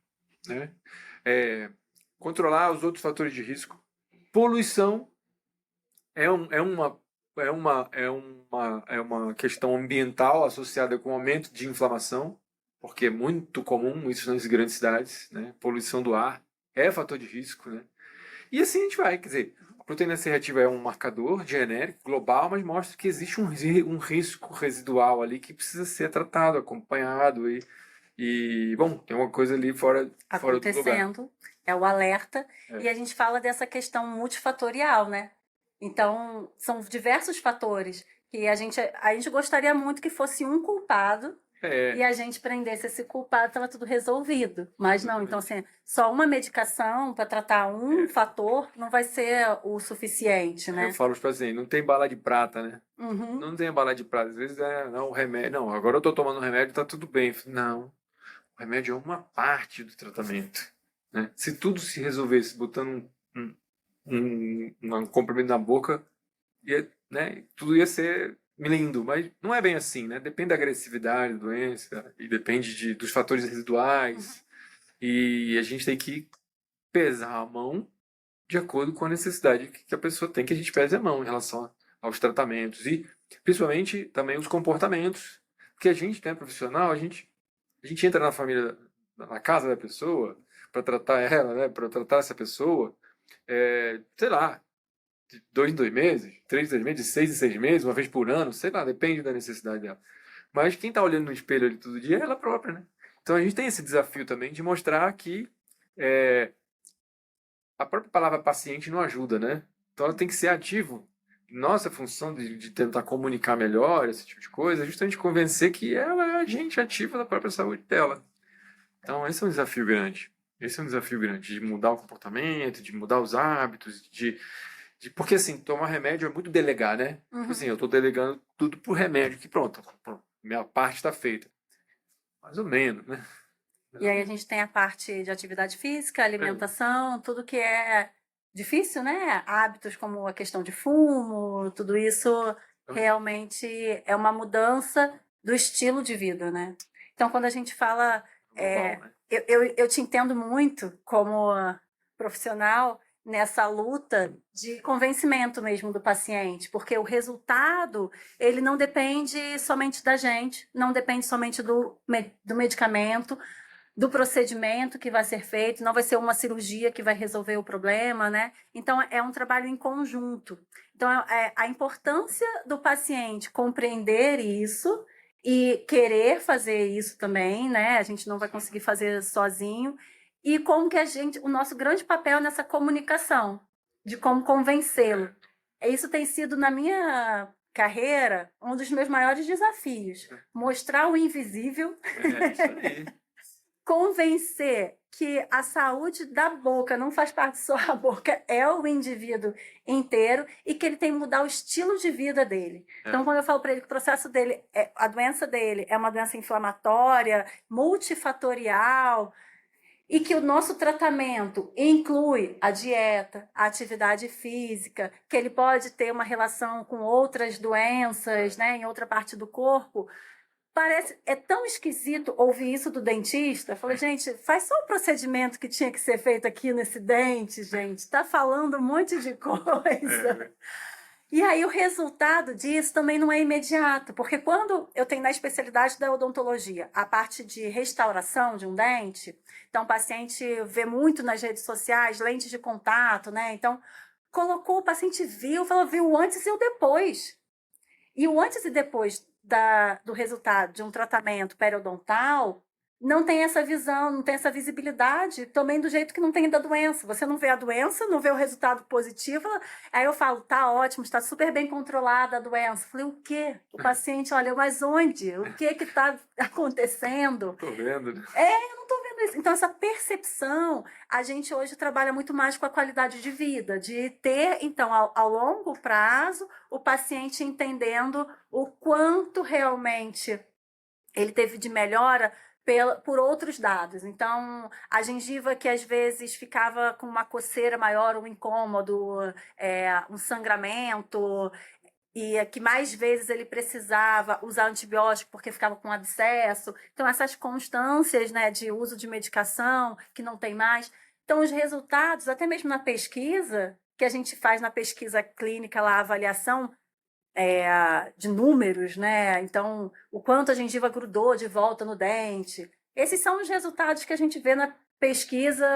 né? Controlar os outros fatores de risco. Poluição é uma questão ambiental associada com o aumento de inflamação, porque é muito comum isso nas grandes cidades, né? Poluição do ar é fator de risco, né? E assim a gente vai, quer dizer, a proteína C reativa é um marcador genérico, global, mas mostra que existe um risco residual ali que precisa ser tratado, acompanhado bom, tem uma coisa ali fora do lugar. Acontecendo, é o alerta, e a gente fala dessa questão multifatorial, né? Então, são diversos fatores que a gente gostaria muito que fosse um culpado e a gente prendesse esse culpado, estava tudo resolvido. Mas não, então assim, só uma medicação para tratar um fator não vai ser o suficiente, né? Eu falo para os pacientes, não tem bala de prata, né? Uhum. Não tem bala de prata. Às vezes não, o remédio, não, agora eu estou tomando remédio, tá tudo bem. Não, o remédio é uma parte do tratamento, né? Se tudo se resolvesse botando um comprimido na boca, né, tudo ia ser lindo, mas não é bem assim, né? Depende da agressividade da doença e depende dos fatores residuais. E a gente tem que pesar a mão de acordo com a necessidade que a pessoa tem, que a gente pese a mão em relação aos tratamentos e principalmente também os comportamentos. Porque a gente, né, profissional, a gente entra na família, na casa da pessoa para tratar ela, né, para tratar essa pessoa, sei lá, de 2 em 2 meses, 3 em 3 meses, de 6 em 6 meses, uma vez por ano, sei lá, depende da necessidade dela. Mas quem está olhando no espelho ali todo dia é ela própria, né? Então a gente tem esse desafio também de mostrar que a própria palavra paciente não ajuda, né? Então ela tem que ser ativo. Nossa função de tentar comunicar melhor esse tipo de coisa é justamente convencer que ela é agente ativa da própria saúde dela. Então esse é um desafio grande. Esse é um desafio grande de mudar o comportamento, de mudar os hábitos, Porque assim, tomar remédio é muito delegar, né? Tipo assim, eu tô delegando tudo pro remédio, que pronto, minha parte tá feita. Mais ou menos, né? E aí a gente tem a parte de atividade física, É, alimentação, tudo que é difícil, né? Hábitos como a questão de fumo, tudo isso realmente é uma mudança do estilo de vida, né? Então, quando a gente fala, global, né? eu te entendo muito como profissional nessa luta de convencimento mesmo do paciente, porque o resultado ele não depende somente da gente, não depende somente do medicamento, do procedimento que vai ser feito, não vai ser uma cirurgia que vai resolver o problema, né? Então, é um trabalho em conjunto. Então, a importância do paciente compreender isso e querer fazer isso também, né? A gente não vai conseguir fazer sozinho. E como que o nosso grande papel nessa comunicação, de como convencê-lo. Isso tem sido, na minha carreira, um dos meus maiores desafios. Mostrar o invisível É isso aí. convencer que a saúde da boca não faz parte só da boca, é o indivíduo inteiro e que ele tem que mudar o estilo de vida dele. Então, quando eu falo para ele que o processo dele, a doença dele é uma doença inflamatória, multifatorial, e que o nosso tratamento inclui a dieta, a atividade física, que ele pode ter uma relação com outras doenças, né, em outra parte do corpo. Parece, é tão esquisito ouvir isso do dentista. Eu falei, gente, faz só o procedimento que tinha que ser feito aqui nesse dente, gente. Está falando um monte de coisa. E aí o resultado disso também não é imediato, porque quando eu tenho na especialidade da odontologia a parte de restauração de um dente, então o paciente vê muito nas redes sociais, lentes de contato, né? Então, colocou, o paciente viu, falou, viu o antes e o depois. E o antes e depois do resultado de um tratamento periodontal não tem essa visão, não tem essa visibilidade, também do jeito que não tem da doença. Você não vê a doença, não vê o resultado positivo. Aí eu falo, tá ótimo, está super bem controlada a doença. Eu falei, o quê? O paciente, olha, mas onde? O que está acontecendo? Tô vendo, né? Eu não estou vendo isso. Então, essa percepção, a gente hoje trabalha muito mais com a qualidade de vida, de ter, então, ao longo prazo, o paciente entendendo o quanto realmente ele teve de melhora por outros dados. Então, a gengiva que às vezes ficava com uma coceira maior, um incômodo, um sangramento, e que mais vezes ele precisava usar antibiótico porque ficava com abscesso. Então, essas constâncias, né, de uso de medicação que não tem mais. Então, os resultados, até mesmo na pesquisa, que a gente faz na pesquisa clínica, lá, a avaliação de números, né? Então, o quanto a gengiva grudou de volta no dente. Esses são os resultados que a gente vê na pesquisa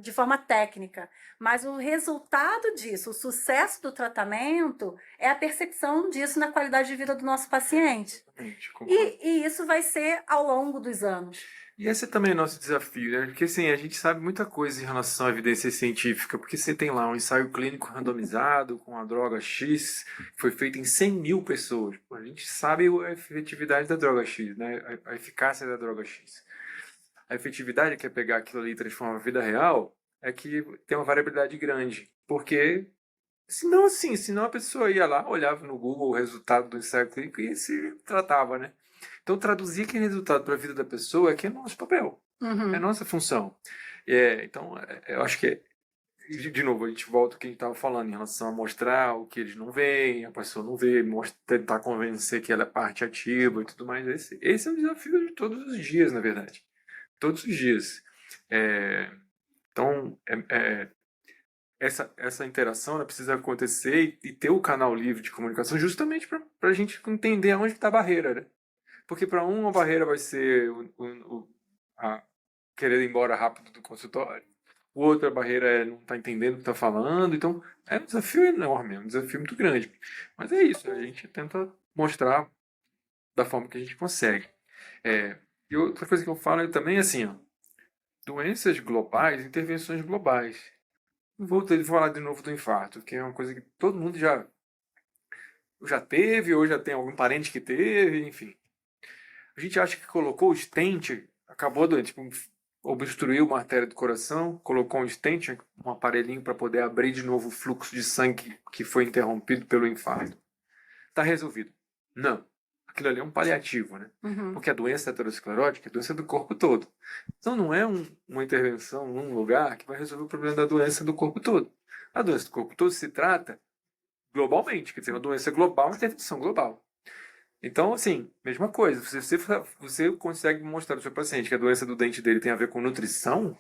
de forma técnica. Mas o resultado disso, o sucesso do tratamento, é a percepção disso na qualidade de vida do nosso paciente. Exatamente, concordo. E isso vai ser ao longo dos anos. E esse também é o nosso desafio, né? Porque assim, a gente sabe muita coisa em relação à evidência científica, porque você tem lá um ensaio clínico randomizado com a droga X, que foi feito em 100 mil pessoas. Pô, a gente sabe a efetividade da droga X, né? A eficácia da droga X. A efetividade, que é pegar aquilo ali e transformar a vida real, é que tem uma variabilidade grande. Porque, senão assim, senão a pessoa ia lá, olhava no Google o resultado do ensaio clínico e se tratava, né? Então, traduzir aquele resultado para a vida da pessoa é que é nosso papel, é nossa função. Então, eu acho que, de novo, a gente volta ao que a gente estava falando em relação a mostrar o que eles não veem, a pessoa não vê, tentar convencer que ela é parte ativa e tudo mais. Esse é um desafio de todos os dias, na verdade. Todos os dias. É, então, essa interação ela precisa acontecer e ter o canal livre de comunicação justamente para a gente entender onde está a barreira, né? Porque para uma barreira vai ser a querer ir embora rápido do consultório. O outra barreira é não estar entendendo o que está falando. Então, é um desafio enorme, é um desafio muito grande. Mas é isso, a gente tenta mostrar da forma que a gente consegue. E outra coisa que eu falo é também assim, ó, doenças globais, intervenções globais. Não vou ter de falar de novo do infarto, que é uma coisa que todo mundo já teve, ou já tem algum parente que teve, enfim. A gente acha que colocou o stent, acabou a doença. Tipo, obstruiu uma artéria do coração, colocou um stent, um aparelhinho para poder abrir de novo o fluxo de sangue que foi interrompido pelo infarto. Está resolvido. Não. Aquilo ali é um paliativo, né? Porque a doença aterosclerótica é doença do corpo todo. Então não é uma intervenção num lugar que vai resolver o problema da doença do corpo todo. A doença do corpo todo se trata globalmente, quer dizer, uma doença global, uma intervenção global. Então, assim, mesma coisa. Se você consegue mostrar ao seu paciente que a doença do dente dele tem a ver com nutrição,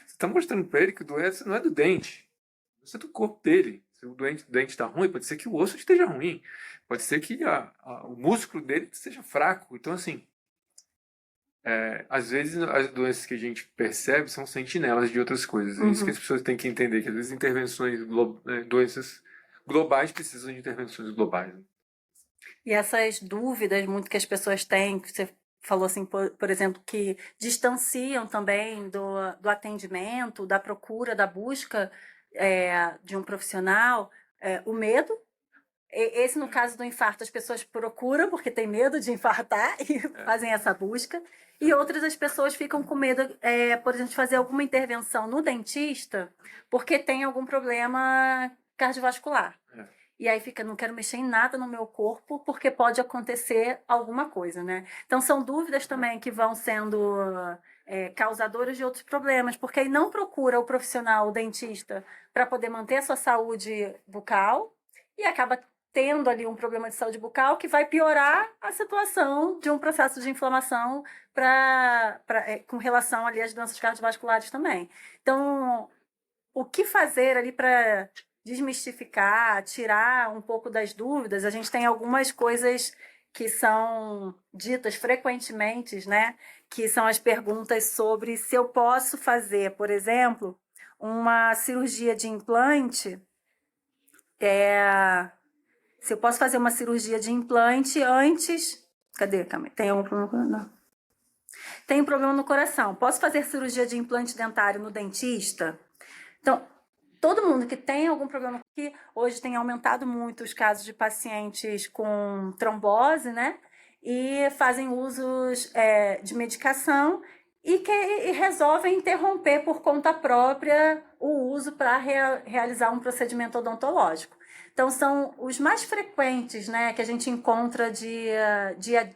você está mostrando para ele que a doença não é do dente, a doença é do corpo dele. Se o dente está ruim, pode ser que o osso esteja ruim, pode ser que o músculo dele esteja fraco. Então, assim, às vezes as doenças que a gente percebe são sentinelas de outras coisas. É isso que as pessoas têm que entender, que às vezes doenças globais precisam de intervenções globais. Né? E essas dúvidas muito que as pessoas têm, que você falou assim, por exemplo, que distanciam também do atendimento, da procura, da busca de um profissional, o medo. Esse, no caso do infarto, as pessoas procuram porque tem medo de infartar e fazem essa busca. E outras, as pessoas ficam com medo, por exemplo, de fazer alguma intervenção no dentista porque tem algum problema cardiovascular. E aí fica, não quero mexer em nada no meu corpo porque pode acontecer alguma coisa, né? Então, são dúvidas também que vão sendo causadoras de outros problemas, porque aí não procura o profissional, o dentista, para poder manter a sua saúde bucal e acaba tendo ali um problema de saúde bucal que vai piorar a situação de um processo de inflamação com relação ali às doenças cardiovasculares também. Então, o que fazer ali para desmistificar, tirar um pouco das dúvidas? A gente tem algumas coisas que são ditas frequentemente, né? Que são as perguntas sobre se eu posso fazer, por exemplo, uma cirurgia de implante. Se eu posso fazer uma cirurgia de implante antes. Cadê? Calma. Tem algum problema? Não. Tem um problema no coração. Posso fazer cirurgia de implante dentário no dentista? Então, todo mundo que tem algum problema, que hoje tem aumentado muito os casos de pacientes com trombose, né? E fazem usos de medicação e resolvem interromper por conta própria o uso para realizar um procedimento odontológico. Então, são os mais frequentes, né, que a gente encontra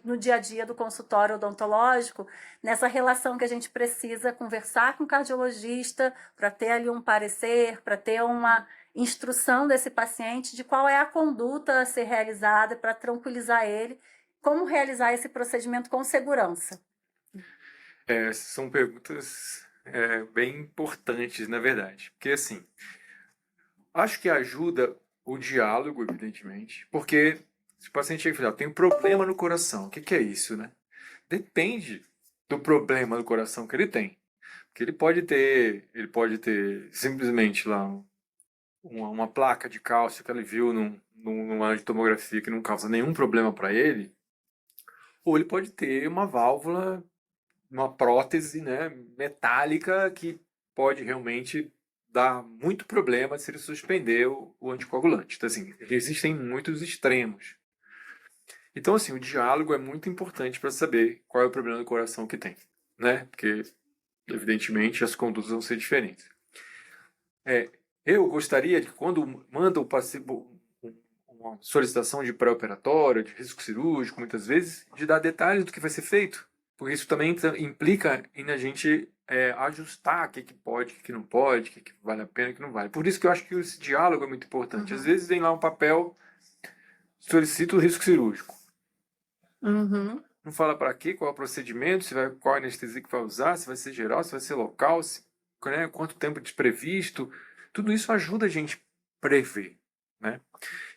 no dia a dia do consultório odontológico, nessa relação que a gente precisa conversar com o cardiologista para ter ali um parecer, para ter uma instrução desse paciente de qual é a conduta a ser realizada para tranquilizar ele, como realizar esse procedimento com segurança. São perguntas bem importantes, na verdade. Porque, assim, acho que ajuda o diálogo, evidentemente, porque se o paciente chega e fala, tem um problema no coração, o que é isso, né? Depende do problema do coração que ele tem. Porque ele pode ter simplesmente lá uma placa de cálcio que ele viu numa tomografia que não causa nenhum problema para ele, ou ele pode ter uma válvula, uma prótese, né, metálica que pode realmente dar muito problema se ele suspender o anticoagulante. Então, assim, existem muitos extremos. Então, assim, o diálogo é muito importante para saber qual é o problema do coração que tem, né? Porque, evidentemente, as condutas vão ser diferentes. Eu gostaria de, quando manda o paciente uma solicitação de pré-operatório, de risco cirúrgico, muitas vezes, de dar detalhes do que vai ser feito. Porque isso também implica em a gente ajustar o que pode, o que não pode, o que vale a pena e o que não vale. Por isso que eu acho que esse diálogo é muito importante. Às vezes vem lá um papel, solicita o risco cirúrgico. Não fala para quê, qual é o procedimento, qual a anestesia que vai usar, se vai ser geral, se vai ser local, quanto tempo desprevisto. Tudo isso ajuda a gente a prever, né?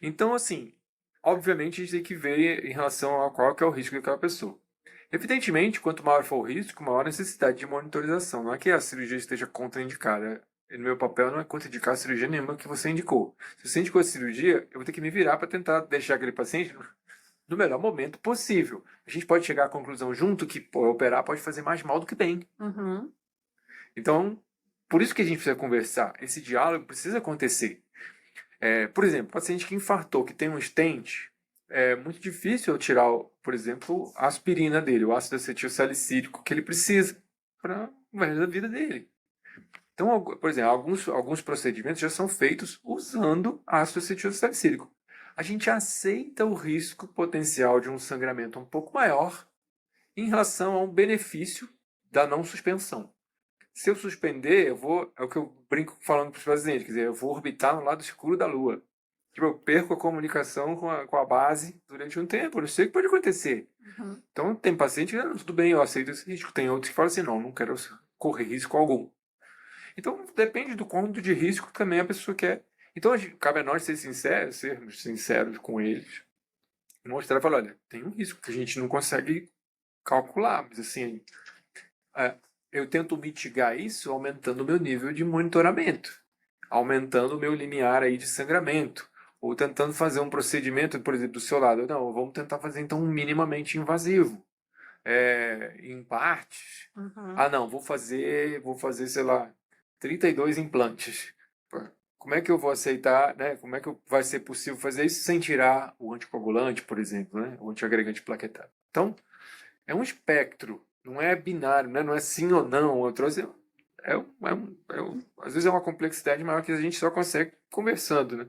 Então, assim, obviamente a gente tem que ver em relação a qual que é o risco daquela pessoa. Evidentemente, quanto maior for o risco, maior a necessidade de monitorização. Não é que a cirurgia esteja contraindicada. No meu papel não é contraindicar a cirurgia nenhuma que você indicou. Se você indicou a cirurgia, eu vou ter que me virar para tentar deixar aquele paciente no melhor momento possível. A gente pode chegar à conclusão junto que operar pode fazer mais mal do que bem. Então, por isso que a gente precisa conversar. Esse diálogo precisa acontecer. Por exemplo, paciente que infartou, que tem um stent, é muito difícil eu tirar, por exemplo, a aspirina dele, o ácido acetil salicílico que ele precisa para o resto da vida dele. Então, por exemplo, alguns procedimentos já são feitos usando ácido acetil salicílico. A gente aceita o risco potencial de um sangramento um pouco maior em relação a um benefício da não suspensão. Se eu suspender, é o que eu brinco falando para os pacientes, quer dizer, eu vou orbitar no lado escuro da Lua. Tipo, eu perco a comunicação com a base durante um tempo, eu não sei o que pode acontecer. Uhum. Então, tem paciente que, tudo bem, eu aceito esse risco. Tem outros que falam assim, não quero correr risco algum. Então, depende do quanto de risco também a pessoa quer. Então, cabe a nós sermos sinceros com eles, mostrar e falar, olha, tem um risco que a gente não consegue calcular, mas assim, eu tento mitigar isso aumentando o meu nível de monitoramento, aumentando o meu limiar aí de sangramento, ou tentando fazer um procedimento, por exemplo, do seu lado. Não, vamos tentar fazer então um minimamente invasivo, em partes. Uhum. Não, vou fazer, sei lá, 32 implantes. Como é que eu vou aceitar, né? Como é que vai ser possível fazer isso sem tirar o anticoagulante, por exemplo, né? O antiagregante plaquetário. Então, é um espectro, não é binário, né? Não é sim ou não. Eu trouxe, às vezes é uma complexidade maior que a gente só consegue conversando, né?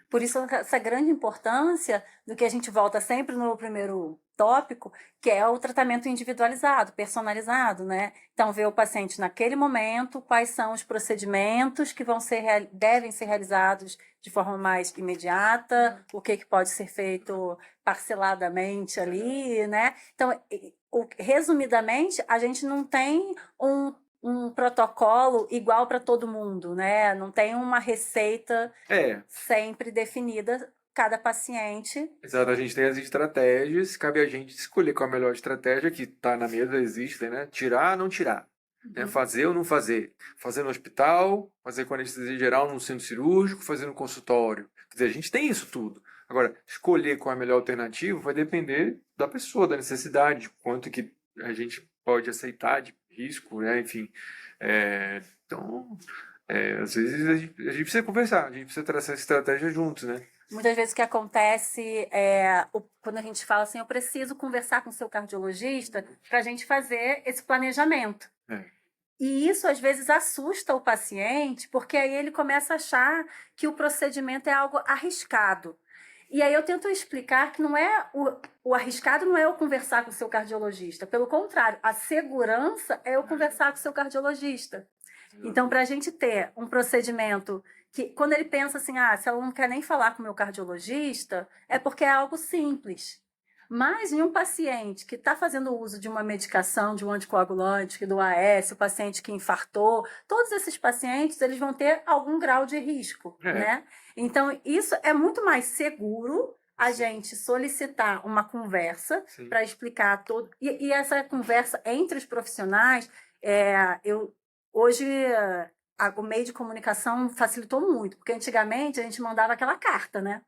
Por isso, essa grande importância do que a gente volta sempre no primeiro tópico, que é o tratamento individualizado, personalizado, né? Então, ver o paciente naquele momento, quais são os procedimentos que devem ser realizados de forma mais imediata, o que pode ser feito parceladamente ali, né? Então, resumidamente, a gente não tem um protocolo igual para todo mundo, né? Não tem uma receita sempre definida, cada paciente. Exato, a gente tem as estratégias, cabe a gente escolher qual a melhor estratégia que está na mesa, existe, né? Tirar, não tirar. Né? Fazer ou não fazer. Fazer no hospital, fazer com anestesia geral no centro cirúrgico, fazer no consultório. Quer dizer, a gente tem isso tudo. Agora, escolher qual é a melhor alternativa vai depender da pessoa, da necessidade, de quanto que a gente pode aceitar de risco, né? Enfim. Então, às vezes a gente precisa conversar, a gente precisa traçar essa estratégia juntos, né? Muitas vezes o que acontece quando a gente fala assim, eu preciso conversar com o seu cardiologista para a gente fazer esse planejamento. E isso às vezes assusta o paciente, porque aí ele começa a achar que o procedimento é algo arriscado. E aí eu tento explicar que não é o arriscado não é eu conversar com o seu cardiologista. Pelo contrário, a segurança é eu conversar com o seu cardiologista. Então, para a gente ter um procedimento que, quando ele pensa assim, se ela não quer nem falar com o meu cardiologista, é porque é algo simples. Mas em um paciente que está fazendo uso de uma medicação, de um anticoagulante, do AS, o paciente que infartou, todos esses pacientes eles vão ter algum grau de risco, né? Então, isso é muito mais seguro a gente solicitar uma conversa para explicar todo. E essa conversa entre os profissionais, hoje o meio de comunicação facilitou muito, porque antigamente a gente mandava aquela carta, né?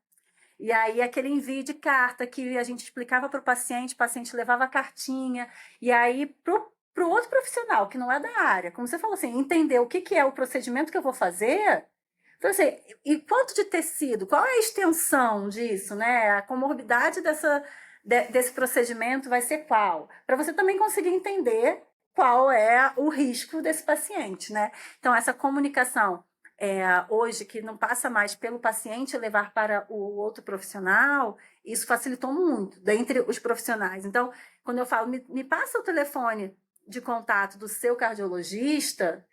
E aí aquele envio de carta que a gente explicava para o paciente levava a cartinha, e aí para o outro profissional, que não é da área, como você falou assim, entender o que é o procedimento que eu vou fazer. Então, assim, e quanto de tecido, qual é a extensão disso, né? A comorbidade desse procedimento vai ser qual? Para você também conseguir entender qual é o risco desse paciente, né? Então, essa comunicação hoje, que não passa mais pelo paciente levar para o outro profissional, isso facilitou muito dentre os profissionais. Então, quando eu falo, me passa o telefone de contato do seu cardiologista,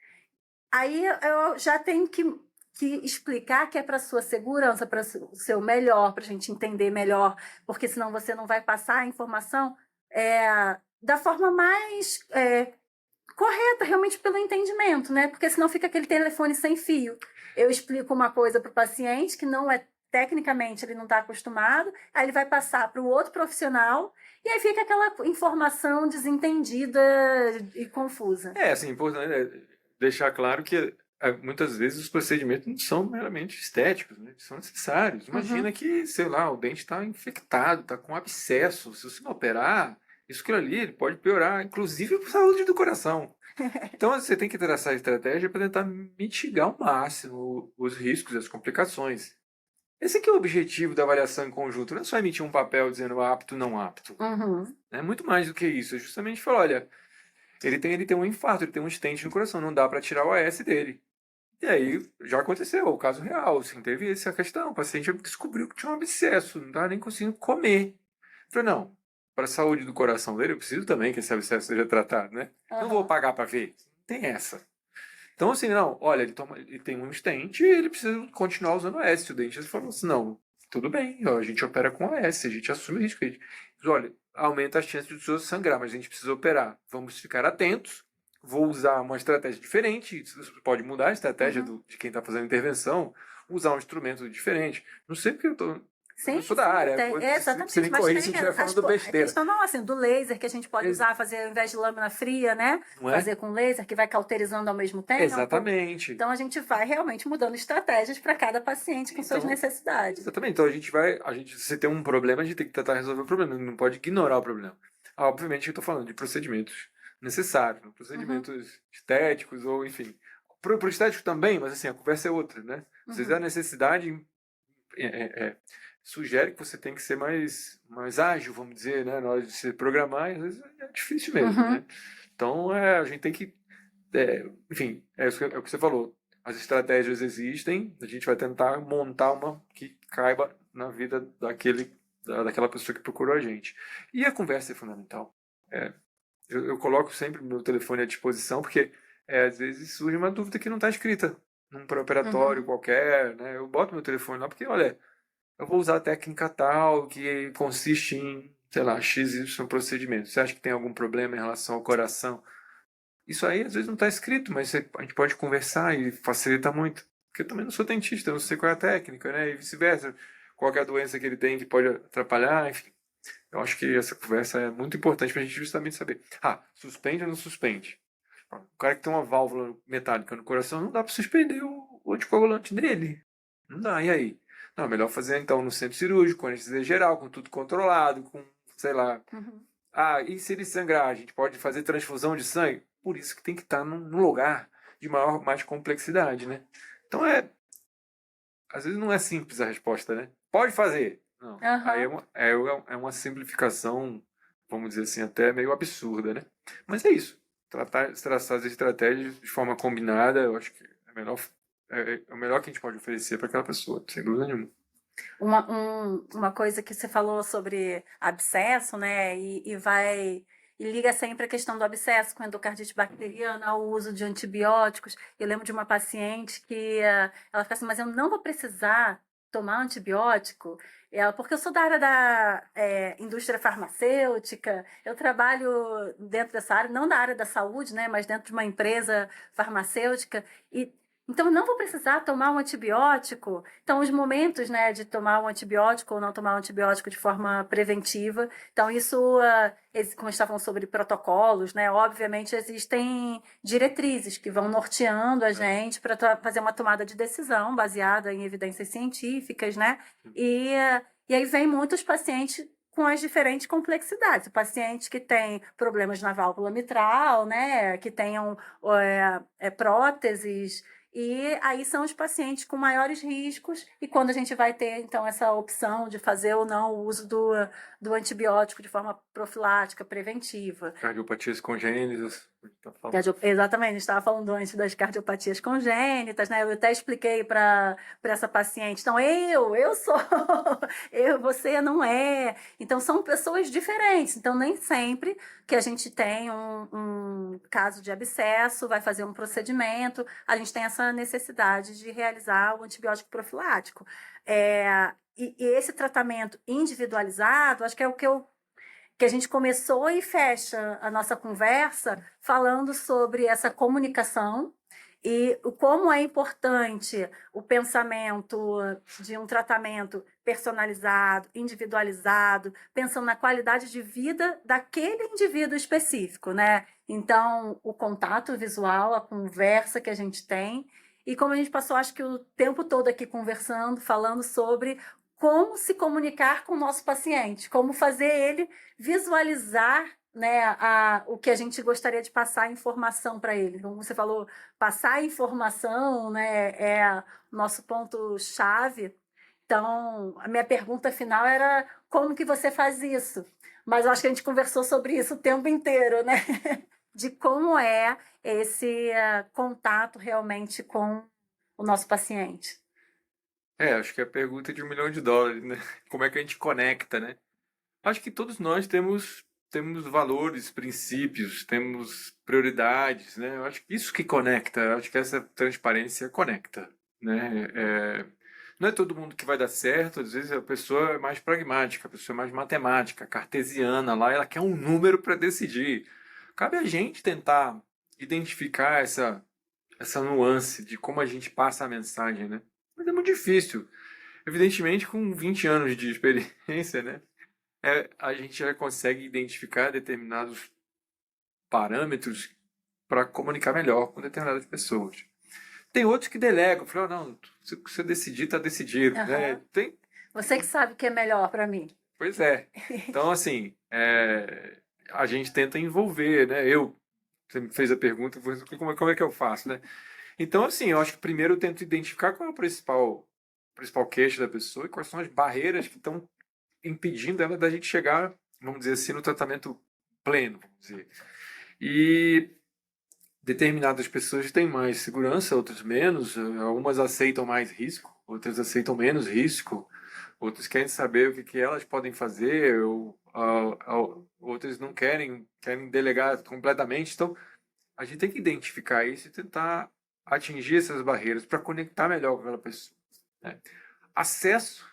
aí eu já tenho que explicar que é para a sua segurança, para o seu melhor, para a gente entender melhor, porque senão você não vai passar a informação da forma mais correta, realmente pelo entendimento, né? Porque senão fica aquele telefone sem fio. Eu explico uma coisa para o paciente que não é tecnicamente, ele não está acostumado, aí ele vai passar para o outro profissional e aí fica aquela informação desentendida e confusa. Assim, importante deixar claro que muitas vezes os procedimentos não são meramente estéticos, né? São necessários. Imagina que, sei lá, o dente está infectado, está com abscesso. Se você não operar, isso aquilo ali ele pode piorar, inclusive a saúde do coração. Então você tem que traçar a estratégia para tentar mitigar ao máximo os riscos e as complicações. Esse aqui é o objetivo da avaliação em conjunto, não é só emitir um papel dizendo apto, não apto. É muito mais do que isso. É justamente falar, olha, Ele tem um infarto, ele tem um stent no coração, não dá para tirar o AS dele. E aí, já aconteceu, o caso real, assim, teve essa questão. O paciente descobriu que tinha um abscesso, não estava nem conseguindo comer. Eu falei, não, para a saúde do coração dele, eu preciso também que esse abscesso seja tratado, né? Não vou Aham. pagar para ver. Não tem essa. Então, assim, não, olha, ele tem um stent e ele precisa continuar usando o AS. O dentista falou assim, não, tudo bem, ó, a gente opera com AS, a gente assume o risco. Olha, aumenta a chance de o senhor sangrar, mas a gente precisa operar. Vamos ficar atentos. Vou usar uma estratégia diferente. Você pode mudar a estratégia Uhum. de quem está fazendo a intervenção, usar um instrumento diferente. Não sei porque eu não Sim, sou da sim, área. tem. É, Você me exatamente, mas corrige tem se eu estiver as, falando a besteira. questão não, assim, do laser que a gente pode Ex- usar, fazer ao invés de lâmina fria, né? Não é? Fazer com laser, que vai cauterizando ao mesmo tempo. Exatamente. Então, a gente vai realmente mudando estratégias para cada paciente com suas Então, necessidades. exatamente. Então se tem um problema, a gente tem que tentar resolver o problema, não pode ignorar o problema. Obviamente eu estou falando de procedimentos necessários, né? Uhum, Procedimentos estéticos ou enfim. Pro estético também, mas assim, a conversa é outra, né? Às vezes a uhum, necessidade é, sugere que você tem que ser mais ágil, vamos dizer, né? Na hora de se programar, e às vezes é difícil mesmo, uhum. né? Então, a gente tem que enfim, é o que você falou. As estratégias existem, a gente vai tentar montar uma que caiba na vida daquela pessoa que procurou a gente. E a conversa é fundamental. É, eu coloco sempre meu telefone à disposição, porque às vezes surge uma dúvida que não está escrita num pré-operatório Uhum. qualquer, né? Eu boto meu telefone lá porque, olha, eu vou usar a técnica tal, que consiste em, sei lá, X, Y procedimento. Você acha que tem algum problema em relação ao coração? Isso aí às vezes não está escrito, mas a gente pode conversar e facilita muito. Porque eu também não sou dentista, eu não sei qual é a técnica, né? E vice-versa. Qual que é a doença que ele tem que pode atrapalhar, enfim. Eu acho que essa conversa é muito importante para a gente justamente saber. Ah, suspende ou não suspende? O cara que tem uma válvula metálica no coração, não dá para suspender o anticoagulante dele. Não dá, e aí? Não, é melhor fazer então no centro cirúrgico, com anestesia geral, com tudo controlado, com, sei lá, Uhum. ah, e se ele sangrar, a gente pode fazer transfusão de sangue? Por isso que tem que estar num lugar de mais complexidade, né? Então às vezes não é simples a resposta, né? Pode fazer. Não. Aí Aham. é uma simplificação, vamos dizer assim, até meio absurda, né? Mas é isso. Traçar as estratégias de forma combinada, eu acho que é o melhor que a gente pode oferecer para aquela pessoa, sem dúvida nenhuma. Uma coisa que você falou sobre abscesso, né? E liga sempre a questão do abscesso com endocardite bacteriana, o uso de antibióticos. Eu lembro de uma paciente que ela fica assim, mas eu não vou precisar tomar antibiótico. Ela, porque eu sou da área da indústria farmacêutica, eu trabalho dentro dessa área, não da área da saúde, né, mas dentro de uma empresa farmacêutica, e então eu não vou precisar tomar um antibiótico. Então, os momentos, né, de tomar um antibiótico ou não tomar um antibiótico de forma preventiva. Então, isso, como estavam sobre protocolos, né, obviamente existem diretrizes que vão norteando a gente para fazer uma tomada de decisão baseada em evidências científicas, né? E aí vem muitos pacientes com as diferentes complexidades. O paciente que tem problemas na válvula mitral, né, que tenham próteses, e aí são os pacientes com maiores riscos, e quando a gente vai ter, então, essa opção de fazer ou não o uso do antibiótico de forma profilática, preventiva. Cardiopatias congênitas, tá falando. Exatamente, a gente estava falando antes das cardiopatias congênitas, né? Eu até expliquei para essa paciente. Então, eu sou, você não é. Então, são pessoas diferentes. Então, nem sempre que a gente tem um caso de abscesso, vai fazer um procedimento, a gente tem essa necessidade de realizar o antibiótico profilático. E esse tratamento individualizado, acho que é o que a gente começou e fecha a nossa conversa falando sobre essa comunicação e o como é importante o pensamento de um tratamento personalizado, individualizado, pensando na qualidade de vida daquele indivíduo específico, né? Então, o contato visual, a conversa que a gente tem, e como a gente passou, acho que o tempo todo aqui conversando, falando sobre como se comunicar com o nosso paciente, como fazer ele visualizar, né, o que a gente gostaria de passar a informação para ele. Como você falou, passar a informação, né, é o nosso ponto-chave. Então, a minha pergunta final era como que você faz isso? Mas eu acho que a gente conversou sobre isso o tempo inteiro, né? de como é esse contato realmente com o nosso paciente. Acho que é a pergunta de US$ 1 milhão, né? Como é que a gente conecta, né? Acho que todos nós temos valores, princípios, temos prioridades, né? Eu acho que isso que conecta, eu acho que essa transparência conecta, né? Não é todo mundo que vai dar certo, às vezes a pessoa é mais pragmática, a pessoa é mais matemática, cartesiana, lá ela quer um número para decidir. Cabe a gente tentar identificar essa nuance de como a gente passa a mensagem, né? Mas é muito difícil. Evidentemente, com 20 anos de experiência, né? A gente já consegue identificar determinados parâmetros para comunicar melhor com determinadas pessoas. Tem outros que delegam, falam, não, se você decidir, está decidido, né? Uhum. Você que sabe o que é melhor para mim. Pois é. Então, assim, a gente tenta envolver, né? Você me fez a pergunta, como é que eu faço, né? Então, assim, eu acho que primeiro eu tento identificar qual é o principal queixo da pessoa e quais são as barreiras que estão impedindo ela da gente chegar, vamos dizer assim, no tratamento pleno, vamos dizer. E determinadas pessoas têm mais segurança, outras menos. Algumas aceitam mais risco, outras aceitam menos risco. Outras querem saber o que elas podem fazer, outras não querem delegar completamente. Então, a gente tem que identificar isso e tentar atingir essas barreiras para conectar melhor com aquela pessoa, né? Acesso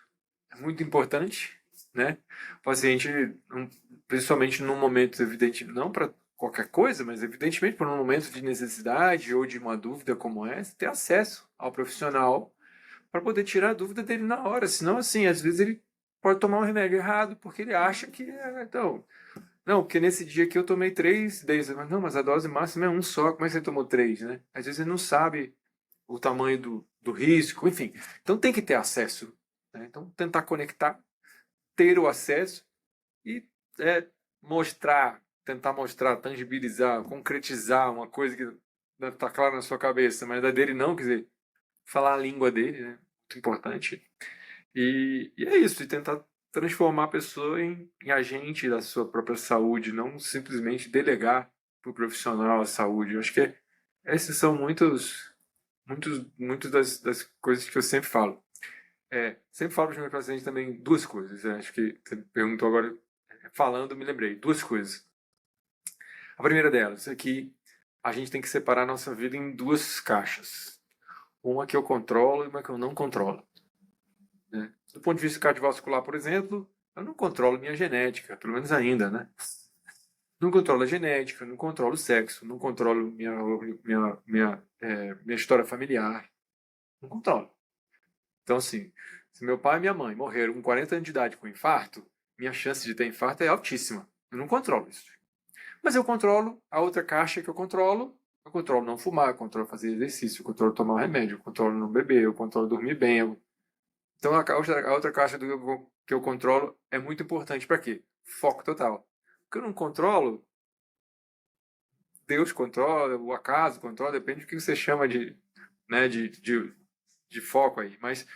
é muito importante, né? O paciente, principalmente num momento evidente, não para qualquer coisa, mas evidentemente por um momento de necessidade ou de uma dúvida como essa, ter acesso ao profissional para poder tirar a dúvida dele na hora. Senão, assim, às vezes ele pode tomar um remédio errado porque ele acha que então, não, porque nesse dia aqui eu tomei 3 vezes, mas não, mas a dose máxima é um só, como é que você tomou 3, né? Às vezes ele não sabe o tamanho do risco, enfim. Então tem que ter acesso, né? Então tentar conectar, ter o acesso e tentar mostrar, tangibilizar, concretizar uma coisa que está clara na sua cabeça, mas da dele não, quer dizer, falar a língua dele, né? Muito importante. E é isso, e tentar transformar a pessoa em agente da sua própria saúde, não simplesmente delegar para o profissional a saúde. Eu acho que esses são muitas das coisas que eu sempre falo. Sempre falo para os meus pacientes também duas coisas. Acho que você me perguntou agora, falando, me lembrei. Duas coisas. A primeira delas é que a gente tem que separar a nossa vida em duas caixas. Uma que eu controlo e uma que eu não controlo, né? Do ponto de vista cardiovascular, por exemplo, eu não controlo minha genética, pelo menos ainda, né? Não controlo a genética, não controlo o sexo, não controlo minha história familiar. Não controlo. Então, assim, se meu pai e minha mãe morreram com 40 anos de idade com infarto, minha chance de ter infarto é altíssima. Eu não controlo isso. Mas eu controlo a outra caixa que eu controlo. Eu controlo não fumar, eu controlo fazer exercício, eu controlo tomar um remédio, eu controlo não beber, eu controlo dormir bem. Então a outra caixa que eu controlo é muito importante para quê? Foco total. O que eu não controlo, Deus controla, o acaso controla, depende do que você chama né, de foco aí. Mas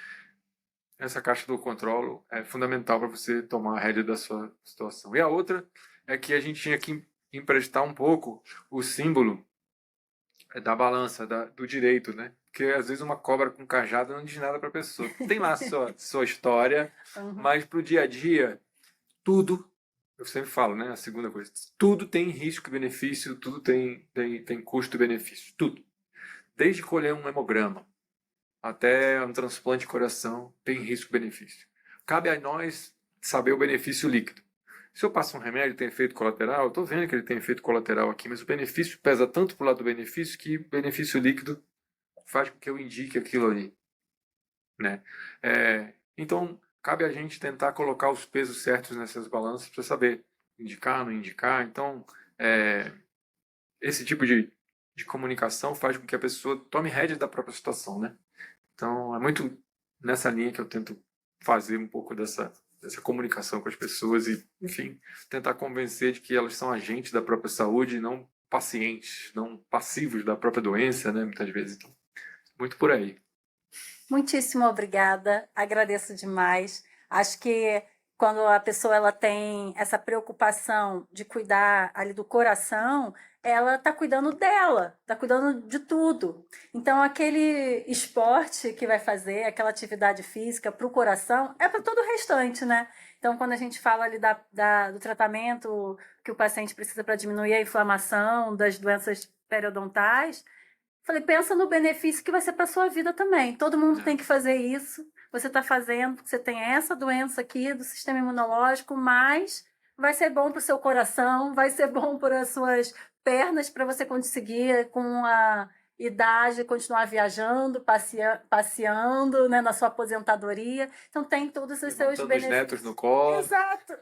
essa caixa do controlo é fundamental para você tomar a rédea da sua situação. E a outra é que a gente tinha que emprestar um pouco o símbolo da balança, do direito, né? Porque às vezes uma cobra com cajado não diz nada para a pessoa. Tem lá a sua história, mas para o dia a dia, tudo, eu sempre falo, né? A segunda coisa, tudo tem risco e benefício, tudo tem custo e benefício, tudo. Desde colher um hemograma até um transplante de coração, tem risco e benefício. Cabe a nós saber o benefício líquido. Se eu passo um remédio e tem efeito colateral, eu estou vendo que ele tem efeito colateral aqui, mas o benefício pesa tanto para o lado do benefício que o benefício líquido faz com que eu indique aquilo ali, né? Então, cabe a gente tentar colocar os pesos certos nessas balanças para saber indicar, não indicar. Então, esse tipo de comunicação faz com que a pessoa tome rédea da própria situação, né? Então, é muito nessa linha que eu tento fazer um pouco dessa comunicação com as pessoas e, enfim, tentar convencer de que elas são agentes da própria saúde e não pacientes, não passivos da própria doença, né? Muitas vezes. Então, muito por aí. Muitíssimo obrigada, agradeço demais. Acho que quando a pessoa ela tem essa preocupação de cuidar ali do coração, ela está cuidando dela, está cuidando de tudo. Então, aquele esporte que vai fazer, aquela atividade física para o coração, é para todo o restante, né? Então, quando a gente fala ali do tratamento que o paciente precisa para diminuir a inflamação das doenças periodontais, falei, pensa no benefício que vai ser para sua vida também. Todo mundo tem que fazer isso. Você está fazendo, você tem essa doença aqui do sistema imunológico, mas vai ser bom para o seu coração, vai ser bom para as suas pernas, para você conseguir, com a idade, continuar viajando, passeando, né, na sua aposentadoria. Então, tem todos os seus Botando os benefícios. netos no colo. Exato.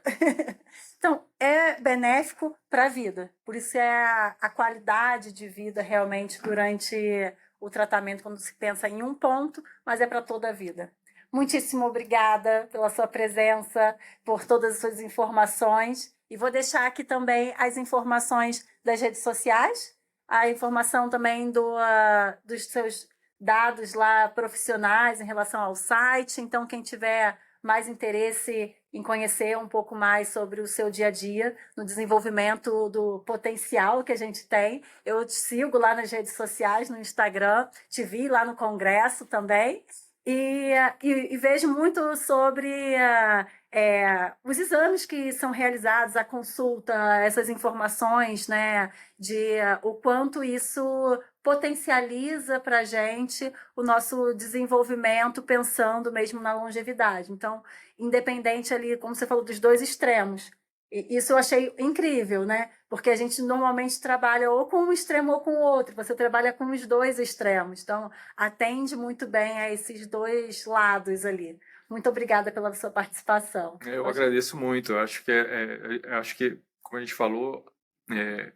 Então, é benéfico para a vida. Por isso é a qualidade de vida realmente durante o tratamento, quando se pensa em um ponto, mas é para toda a vida. Muitíssimo obrigada pela sua presença, por todas as suas informações. E vou deixar aqui também as informações das redes sociais, a informação também dos seus dados lá profissionais em relação ao site. Então, quem tiver mais interesse em conhecer um pouco mais sobre o seu dia a dia, no desenvolvimento do potencial que a gente tem. Eu te sigo lá nas redes sociais, no Instagram, te vi lá no congresso também, e vejo muito sobre os exames que são realizados, a consulta, essas informações, né, de o quanto isso potencializa para a gente o nosso desenvolvimento, pensando mesmo na longevidade. Então, independente ali, como você falou, dos dois extremos. Isso eu achei incrível, né? Porque a gente normalmente trabalha ou com um extremo ou com o outro. Você trabalha com os dois extremos. Então, atende muito bem a esses dois lados ali. Muito obrigada pela sua participação. Eu agradeço muito. Eu acho que acho que, como a gente falou,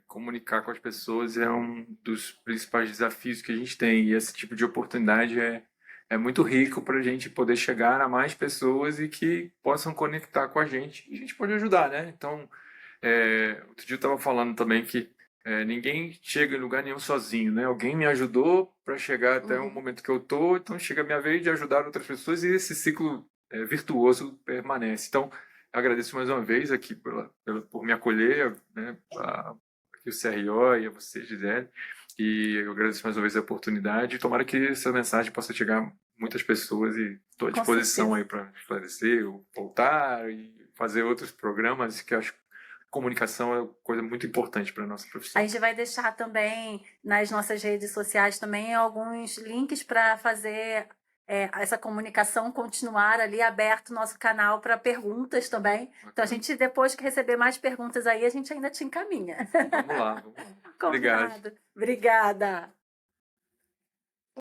comunicar com as pessoas é um dos principais desafios que a gente tem. E esse tipo de oportunidade é muito rico para a gente poder chegar a mais pessoas e que possam conectar com a gente. E a gente pode ajudar, né? Então, outro dia eu estava falando também que ninguém chega em lugar nenhum sozinho, né? Alguém me ajudou para chegar até o momento que eu tô, então chega a minha vez de ajudar outras pessoas e esse ciclo virtuoso permanece. Então, eu agradeço mais uma vez aqui por me acolher, né? Aqui o CRO e a você, Gisele. E eu agradeço mais uma vez a oportunidade. Tomara que essa mensagem possa chegar a muitas pessoas e estou à disposição aí para esclarecer, ou voltar e fazer outros programas que eu acho que comunicação é coisa muito importante para a nossa profissão. A gente vai deixar também nas nossas redes sociais também alguns links para fazer essa comunicação continuar ali aberto o nosso canal para perguntas também. Okay. Então a gente, depois que receber mais perguntas aí, a gente ainda te encaminha. Vamos lá. Obrigado. Obrigada.